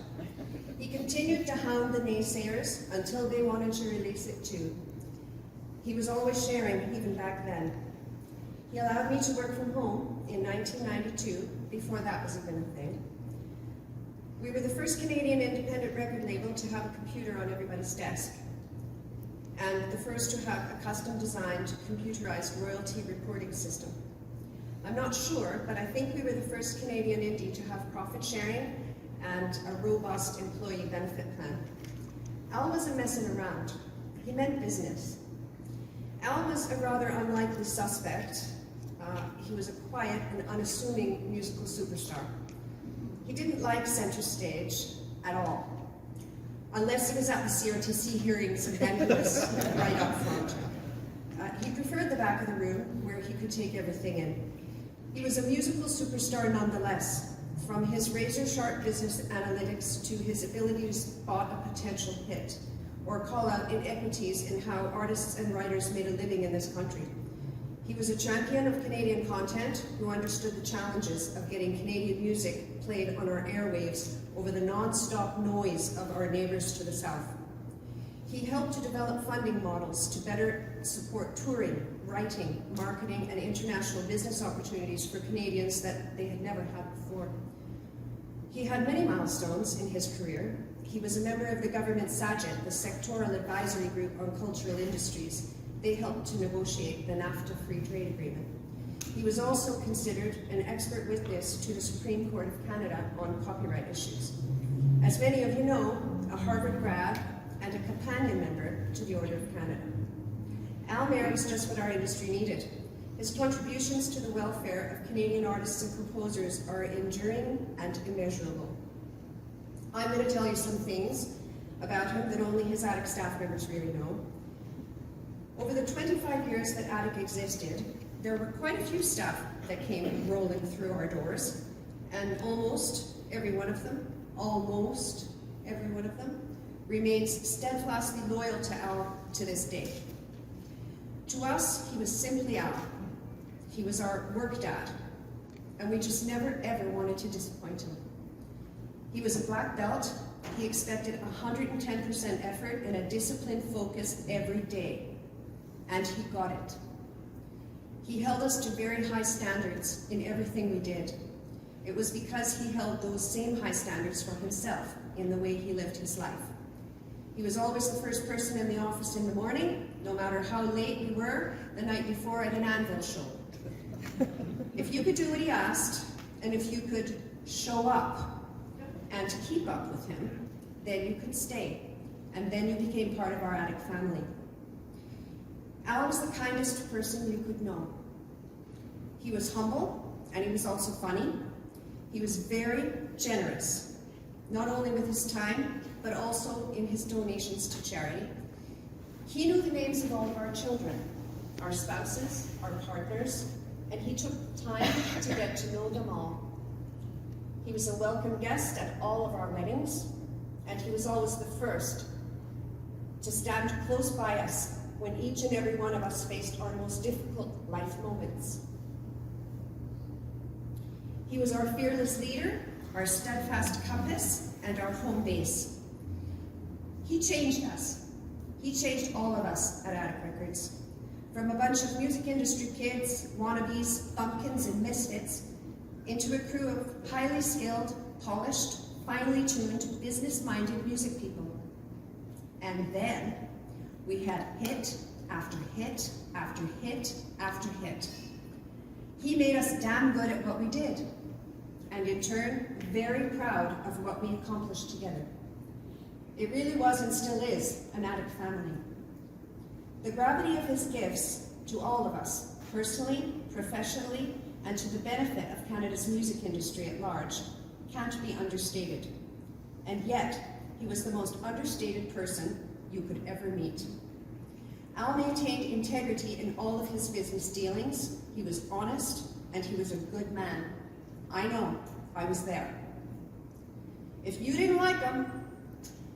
He continued to hound the naysayers until they wanted to release it too. He was always sharing, even back then. He allowed me to work from home in 1992, before that was even a thing. We were the first Canadian independent record label to have a computer on everybody's desk, and the first to have a custom-designed, computerized royalty reporting system. I'm not sure, but I think we were the first Canadian indie to have profit sharing and a robust employee benefit plan. Al wasn't messing around. He meant business. Al was a rather unlikely suspect. He was a quiet and unassuming musical superstar. He didn't like center stage at all, unless he was at the CRTC hearings, and then he was right up front. He preferred the back of the room, where he could take everything in. He was a musical superstar nonetheless, from his razor-sharp business analytics to his ability to spot a potential hit, or call out inequities in how artists and writers made a living in this country. He was a champion of Canadian content who understood the challenges of getting Canadian music played on our airwaves over the non-stop noise of our neighbours to the south. He helped to develop funding models to better support touring, writing, marketing, and international business opportunities for Canadians that they had never had before. He had many milestones in his career. He was a member of the government SAGIT, the Sectoral Advisory Group on Cultural Industries. They helped to negotiate the NAFTA Free Trade Agreement. He was also considered an expert witness to the Supreme Court of Canada on copyright issues. As many of you know, a Harvard grad and a companion member to the Order of Canada. Al Mair was just what our industry needed. His contributions to the welfare of Canadian artists and composers are enduring and immeasurable. I'm going to tell you some things about him that only his Attic staff members really know. Over the 25 years that Attic existed, there were quite a few staff that came rolling through our doors, and almost every one of them remains steadfastly loyal to Al to this day. To us, he was simply Al. He was our work dad, and we just never ever wanted to disappoint him. He was a black belt. He expected 110% effort and a disciplined focus every day, and he got it. He held us to very high standards in everything we did. It was because he held those same high standards for himself in the way he lived his life. He was always the first person in the office in the morning, no matter how late we were the night before at an anvil show. If you could do what he asked, and if you could show up and keep up with him, then you could stay, and then you became part of our Attic family. Al was the kindest person you could know. He was humble, and he was also funny. He was very generous, not only with his time, but also in his donations to charity. He knew the names of all of our children, our spouses, our partners, and he took time to get to know them all. He was a welcome guest at all of our weddings, and he was always the first to stand close by us when each and every one of us faced our most difficult life moments. He was our fearless leader, our steadfast compass, and our home base. He changed us. He changed all of us at Attic Records. From a bunch of music industry kids, wannabes, bumpkins, and misfits, into a crew of highly skilled, polished, finely tuned, business-minded music people. And then we had hit after hit after hit after hit. He made us damn good at what we did, and in turn, very proud of what we accomplished together. It really was and still is an Attic family. The gravity of his gifts to all of us, personally, professionally, and to the benefit of Canada's music industry at large, can't be understated. And yet, he was the most understated person you could ever meet. Al maintained integrity in all of his business dealings. He was honest, and he was a good man. I know, I was there. If you didn't like him,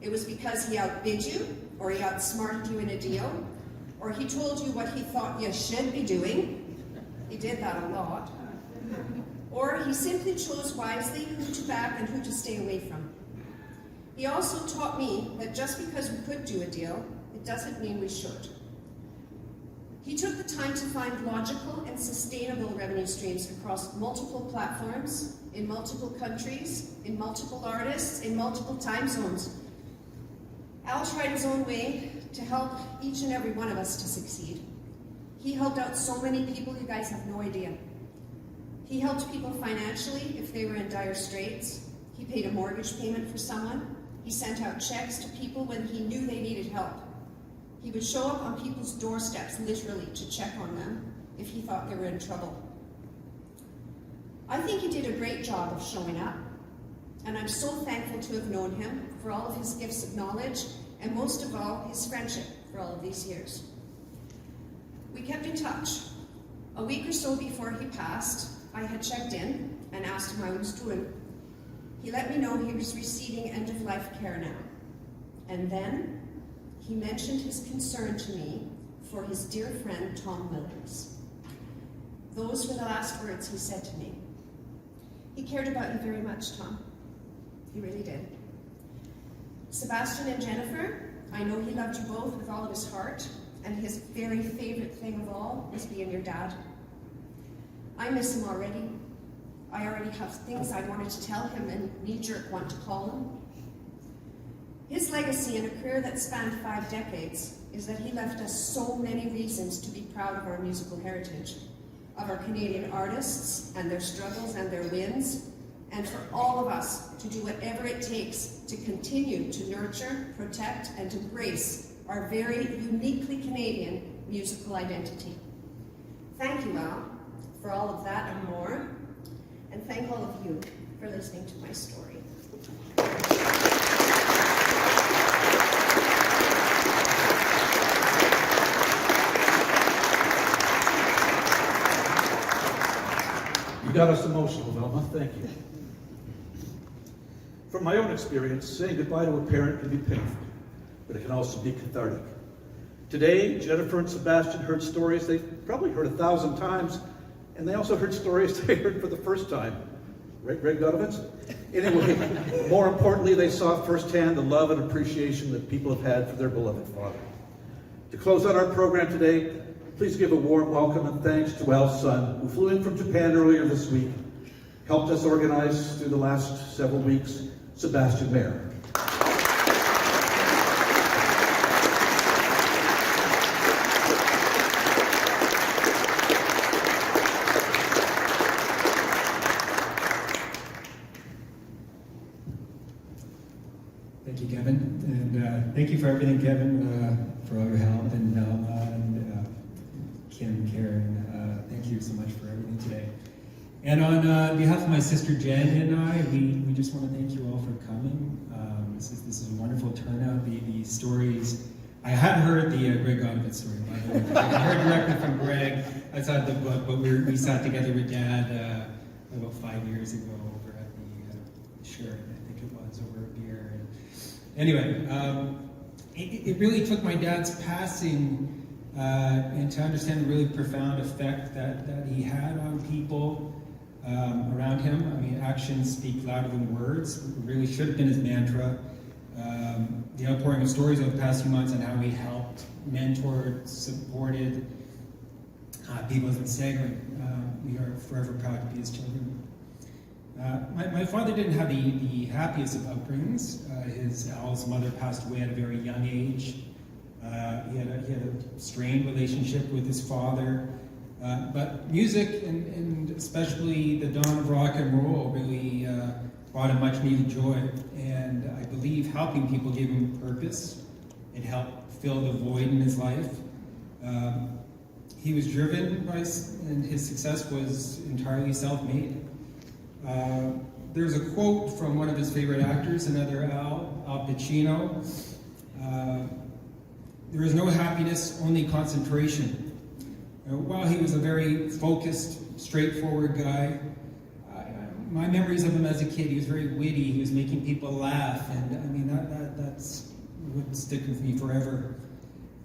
it was because he outbid you, or he outsmarted you in a deal, or he told you what he thought you should be doing. He did that a lot. Or he simply chose wisely who to back and who to stay away from. He also taught me that just because we could do a deal, it doesn't mean we should. He took the time to find logical and sustainable revenue streams across multiple platforms, in multiple countries, in multiple artists, in multiple time zones. Al tried his own way to help each and every one of us to succeed. He helped out so many people, you guys have no idea. He helped people financially if they were in dire straits. He paid a mortgage payment for someone. He sent out checks to people when he knew they needed help. He would show up on people's doorsteps, literally, to check on them if he thought they were in trouble. I think he did a great job of showing up, and I'm so thankful to have known him for all of his gifts of knowledge, and most of all, his friendship for all of these years. We kept in touch. A week or so before he passed, I had checked in and asked him how he was doing. He let me know he was receiving end-of-life care now. And then he mentioned his concern to me for his dear friend, Tom Williams. Those were the last words he said to me. He cared about you very much, Tom. He really did. Sebastian and Jennifer, I know he loved you both with all of his heart, and his very favorite thing of all was being your dad. I miss him already. I already have things I wanted to tell him and knee-jerk want to call him. His legacy in a career that spanned 5 decades is that he left us so many reasons to be proud of our musical heritage, of our Canadian artists and their struggles and their wins, and for all of us to do whatever it takes to continue to nurture, protect, and embrace our very uniquely Canadian musical identity. Thank you, Al, for all of that and more, and thank all of you for listening to my story. You got us emotional, Velma. Thank you. From my own experience, saying goodbye to a parent can be painful, but it can also be cathartic. Today, Jennifer and Sebastian heard stories they've probably heard 1,000 times, and they also heard stories they heard for the first time. Right, Greg Donovans? Anyway, more importantly, they saw firsthand the love and appreciation that people have had for their beloved father. To close out our program today, please give a warm welcome and thanks to Al's son, who flew in from Japan earlier this week, helped us organize through the last several weeks, Sebastian Mair. Thank you, Kevin, and thank you for everything, Kevin, for all your help, and Velma, and Kim, Karen. Thank you so much for everything today. And on behalf of my sister Jen and I, we just want to thank you all for coming. This is a wonderful turnout. The stories, I hadn't heard the Greg Donovan story, by the way. I heard directly from Greg outside the book, but we sat together with Dad about 5 years ago over at the Sheraton, I think it was, over a beer. Anyway, it really took my dad's passing and to understand the really profound effect that he had on people around him. I mean, actions speak louder than words. It really should have been his mantra. The outpouring of stories over the past few months on how he helped, mentored, supported people has been staggering. We are forever proud to be his children. My father didn't have the happiest of upbringings. Al's mother passed away at a very young age. He had a strained relationship with his father. But music, and especially the dawn of rock and roll, really brought him much needed joy. And I believe helping people gave him purpose. It helped fill the void in his life. He was driven by, and his success was entirely self-made. There's a quote from one of his favorite actors, another Al Pacino. There is no happiness, only concentration. While he was a very focused, straightforward guy, my memories of him as a kid, he was very witty, he was making people laugh, and I mean, that's would stick with me forever.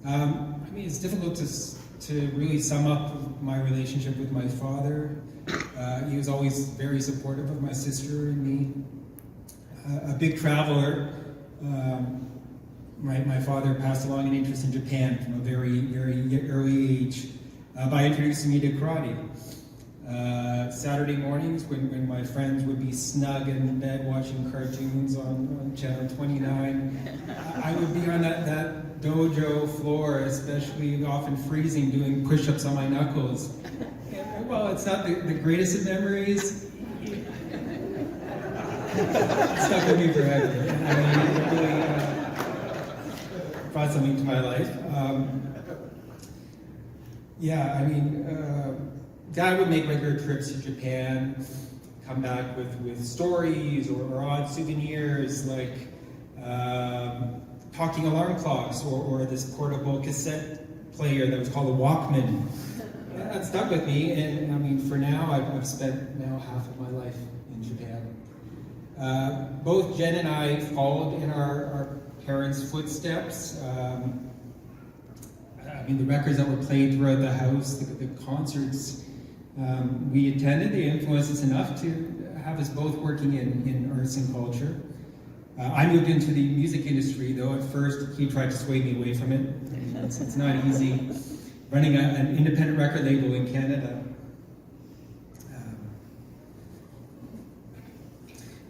I mean, it's difficult to really sum up my relationship with my father. He was always very supportive of my sister and me. A big traveler. My father passed along an interest in Japan from a very, very early age by introducing me to karate. Saturday mornings when my friends would be snug in bed watching cartoons on Channel 29, I would be on that dojo floor, especially often freezing, doing push-ups on my knuckles. And, well, it's not the greatest of memories. It stuck with me forever. And I mean, it really brought something to my life. Dad would make regular trips to Japan, come back with stories or odd souvenirs like talking alarm clocks or this portable cassette player that was called a Walkman. That stuck with me, and I mean, for now, I've spent now half of my life in Japan. Both Jen and I followed in our parents' footsteps. I mean, the records that were played throughout the house, the concerts, We attended. They influenced us enough to have us both working in arts and culture. I moved into the music industry, though at first he tried to sway me away from it. It's not easy running an independent record label in Canada.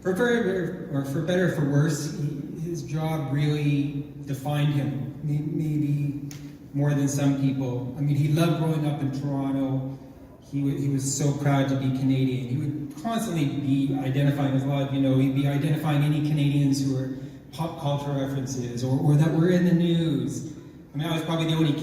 For better or for worse, his job really defined him, maybe more than some people. I mean, he loved growing up in Toronto. He was so proud to be Canadian. He would constantly be identifying, as a lot of you know, he'd be identifying any Canadians who were pop culture references or that were in the news. I mean, I was probably the only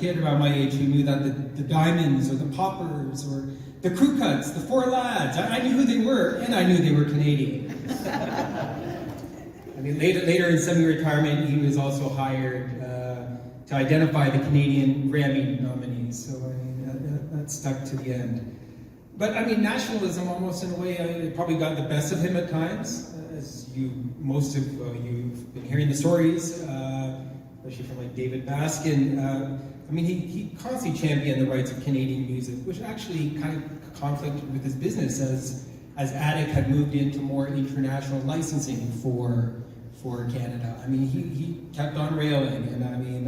kid around my age who knew that the Diamonds or the Poppers or the Crew Cuts, the Four Lads, I knew who they were, and I knew they were Canadian. I mean, later in semi-retirement, he was also hired to identify the Canadian Grammy nominees. So I mean, that stuck to the end. But I mean, nationalism almost in a way, it probably got the best of him at times. As most of you've been hearing the stories, especially from like David Baskin. I mean, he constantly championed the rights of Canadian music, which actually kind of conflicted with his business as Attic had moved into more international licensing for Canada. I mean, he kept on railing, and I mean,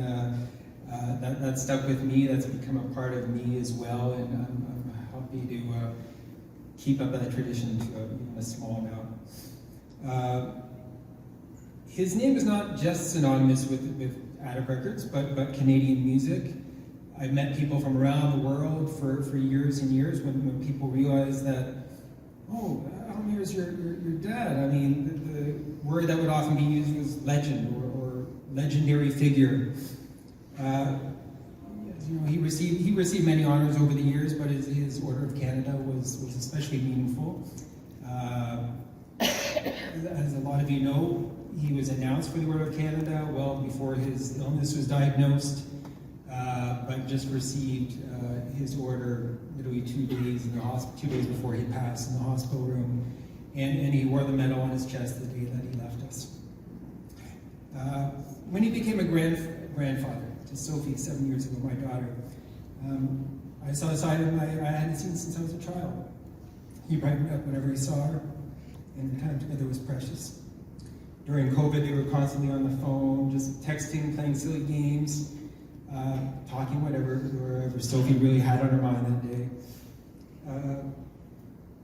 that stuck with me. That's become a part of me as well, and I'm happy to keep up that tradition to a small amount. His name is not just synonymous with Attic Records, but Canadian music. I've met people from around the world for years and years when people realize that, oh, Al Mair's your dad. I mean, the word that would often be used was legend or legendary figure. You know, he received many honors over the years, but his Order of Canada was especially meaningful. As a lot of you know, he was announced for the Order of Canada well before his illness was diagnosed, but just received his order literally 2 days in the hospital, 2 days before he passed in the hospital room, and he wore the medal on his chest the day that he left us. When he became a grandfather to Sophie 7 years ago, my daughter, I saw a side of him I hadn't seen since I was a child. He brightened up whenever he saw her, and the time together was precious. During COVID, they were constantly on the phone, just texting, playing silly games, talking wherever Sophie really had on her mind that day.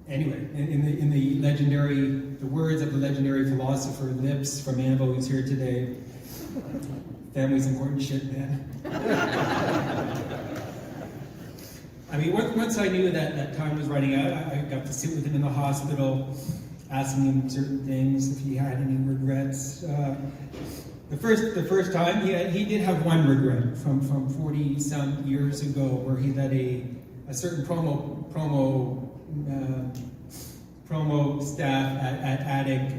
Anyway, in the words of the legendary philosopher Lips from Anvil, who's here today, family's important shit, man. I mean, once I knew that time was running out, I got to sit with him in the hospital, asking him certain things, if he had any regrets. The first time, he did have one regret from 40-some years ago, where he let a certain promo staff at Attic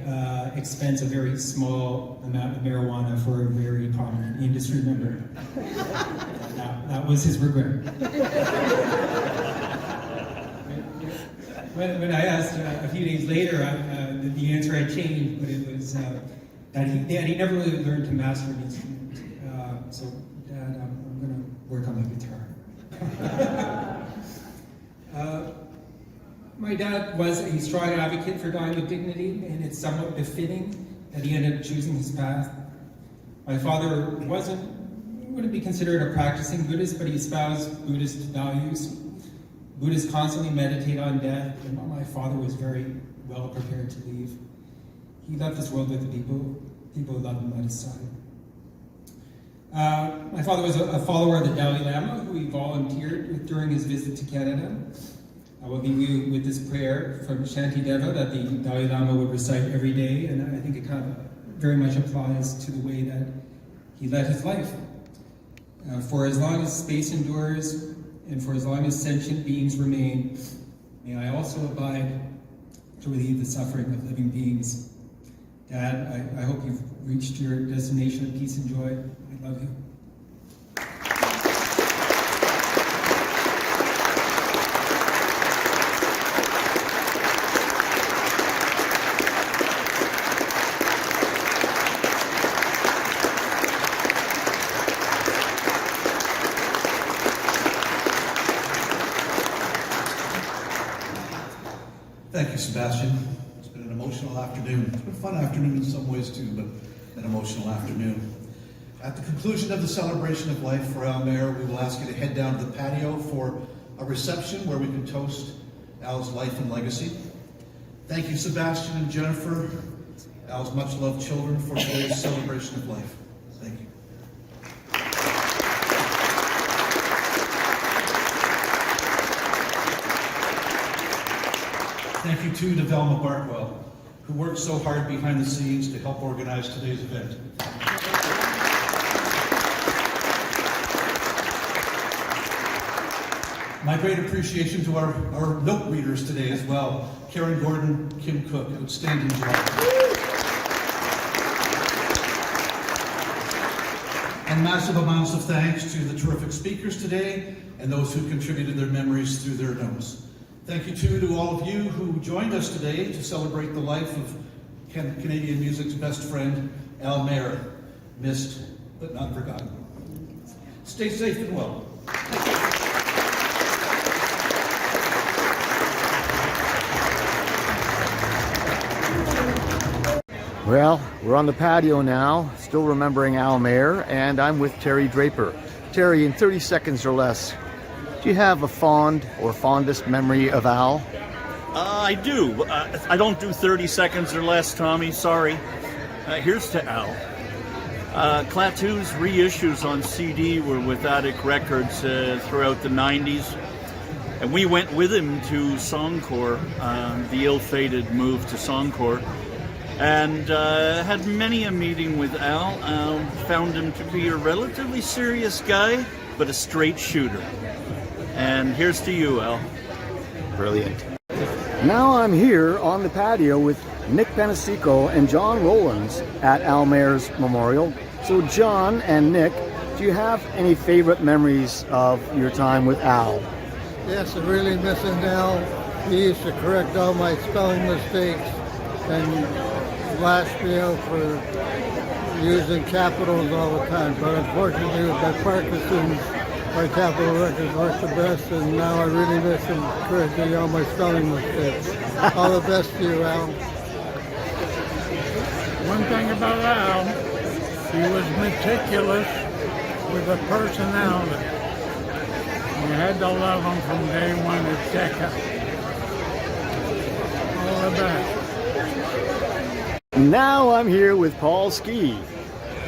expense a very small amount of marijuana for a very prominent industry member. That was his regret. When I asked a few days later, the answer had changed, but it was that he never really learned to master an instrument. So, Dad, I'm going to work on the guitar. My dad was a strong advocate for dying with dignity, and it's somewhat befitting that he ended up choosing his path. My father wouldn't be considered a practicing Buddhist, but he espoused Buddhist values. Buddhists constantly meditate on death, and my father was very well prepared to leave. He left this world with the people who loved him at his side. My father was a follower of the Dalai Lama, who he volunteered with during his visit to Canada. I will leave you with this prayer from Shantideva that the Dalai Lama would recite every day, and I think it kind of very much applies to the way that he led his life. For as long as space endures, and for as long as sentient beings remain, may I also abide to relieve the suffering of living beings. Dad, I hope you've reached your destination of peace and joy. I love you. Sebastian. It's been an emotional afternoon. It's been a fun afternoon in some ways too, but an emotional afternoon. At the conclusion of the celebration of life for Al Mair, we will ask you to head down to the patio for a reception where we can toast Al's life and legacy. Thank you, Sebastian and Jennifer, Al's much-loved children, for today's celebration of life. Thank you. Thank you, too, to Velma Barkwell, who worked so hard behind the scenes to help organize today's event. My great appreciation to our note readers today as well. Karen Gordon, Kim Cook, outstanding job. And massive amounts of thanks to the terrific speakers today and those who contributed their memories through their notes. Thank you too to all of you who joined us today to celebrate the life of Canadian music's best friend, Al Mair, missed but not forgotten. Stay safe and well. Well, we're on the patio now, still remembering Al Mair, and I'm with Terry Draper. Terry, in 30 seconds or less, do you have a fond or fondest memory of Al? I do. I don't do 30 seconds or less, Tommy. Sorry. Here's to Al. Klaatu's reissues on CD were with Attic Records throughout the 90s. And we went with him to Songcore, the ill-fated move to Songcore. And had many a meeting with Al. Found him to be a relatively serious guy, but a straight shooter. And here's to you, Al. Brilliant. Now I'm here on the patio with Nick Penasico and John Rowlands at Al Mair's memorial. So John and Nick, do you have any favorite memories of your time with Al? Yes, I'm really missing Al. He used to correct all my spelling mistakes and lash me out for using capitals all the time. But unfortunately, with my Parkinson's, my capital records weren't the best, and now I really miss him correcting all my spelling mistakes. All the best to you, Al. One thing about Al, he was meticulous with a personality. You had to love him from day one at checkup. All the best. Now I'm here with Paul Ski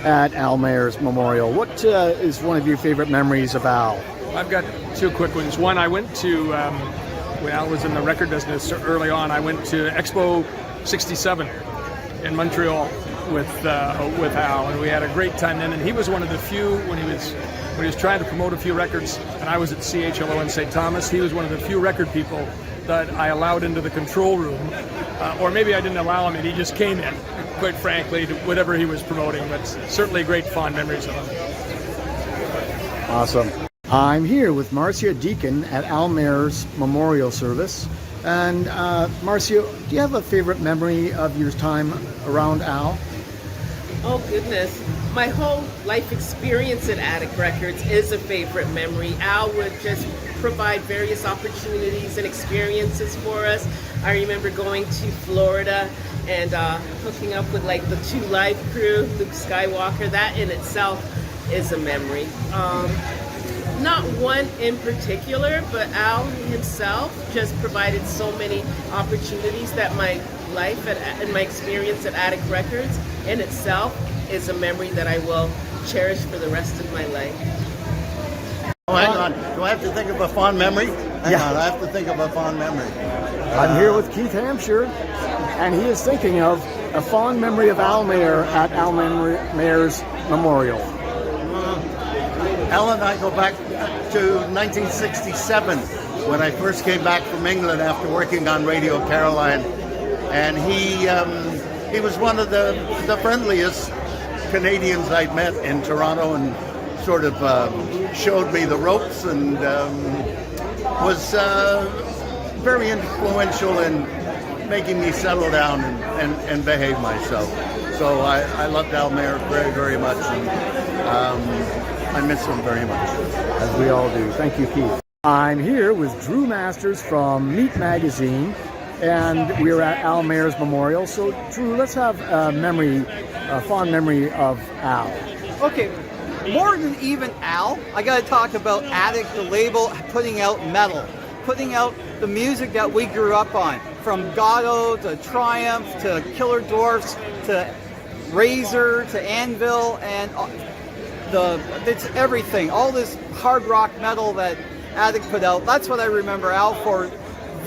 at Al Mair's memorial. What is one of your favorite memories of Al? I've got two quick ones. One, I went to, when Al was in the record business early on, I went to Expo 67 in Montreal with Al, and we had a great time then. And he was one of the few, when he was trying to promote a few records, and I was at CHLO in St. Thomas, he was one of the few record people that I allowed into the control room, or maybe I didn't allow him and he just came in, quite frankly, to whatever he was promoting, but certainly great fond memories of him. Awesome. I'm here with Marcia Deacon at Al Mair's memorial service. And Marcia, do you have a favorite memory of your time around Al? Oh goodness, my whole life experience at Attic Records is a favorite memory. Al would just provide various opportunities and experiences for us. I remember going to Florida and hooking up with like the 2 Live crew, Luke Skywalker. That in itself is a memory. Not one in particular, but Al himself just provided so many opportunities that my life and my experience at Attic Records in itself is a memory that I will cherish for the rest of my life. Oh, hang on. Do I have to think of a fond memory? Hang on, I have to think of a fond memory. I'm here with Keith Hampshire, and he is thinking of a fond memory of Al Mair at Al Mair's memorial. Al and I go back to 1967 when I first came back from England after working on Radio Caroline, and he was one of the friendliest Canadians I'd met in Toronto, and sort of showed me the ropes, and was very influential in making me settle down and behave myself. So I loved Al Mair very, very much, and I miss him very much. As we all do. Thank you, Keith. I'm here with Drew Masters from Meat Magazine, and we were at Al Mair's memorial. So, Drew, let's have a fond memory of Al. Okay, more than even Al, I got to talk about Attic, the label, putting out metal, putting out the music that we grew up on, from Gatto to Triumph to Killer Dwarfs to Razor to Anvil, and it's everything. All this hard rock metal that Attic put out. That's what I remember Al for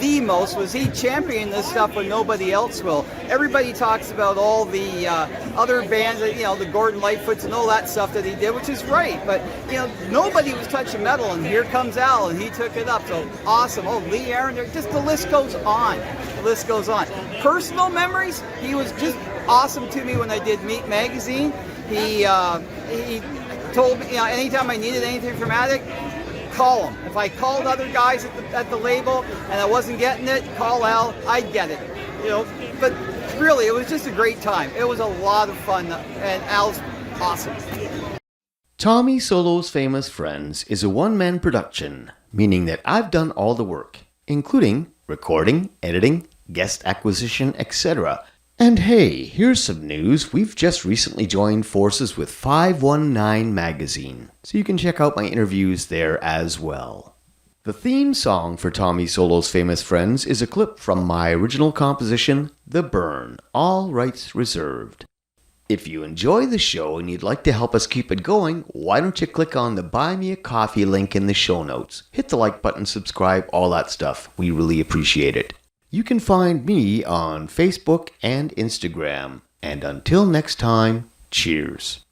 the most, was he championed this stuff when nobody else will. Everybody talks about all the other bands, the Gordon Lightfoots and all that stuff that he did, which is right, but nobody was touching metal, and here comes Al, and he took it up. So awesome. Oh, Lee Aaron, just the list goes on. The list goes on. Personal memories, he was just awesome to me when I did Meat Magazine. He told me, anytime I needed anything from Attic, call him. If I called other guys at the label and I wasn't getting it, call Al, I'd get it. But really, it was just a great time. It was a lot of fun, and Al's awesome. Tommy Solo's Famous Friends is a one-man production, meaning that I've done all the work, including recording, editing, guest acquisition, etc. And hey, here's some news. We've just recently joined forces with 519 Magazine, so you can check out my interviews there as well. The theme song for Tommy Solo's Famous Friends is a clip from my original composition, The Burn, all rights reserved. If you enjoy the show and you'd like to help us keep it going, why don't you click on the Buy Me a Coffee link in the show notes. Hit the like button, subscribe, all that stuff. We really appreciate it. You can find me on Facebook and Instagram. And until next time, cheers.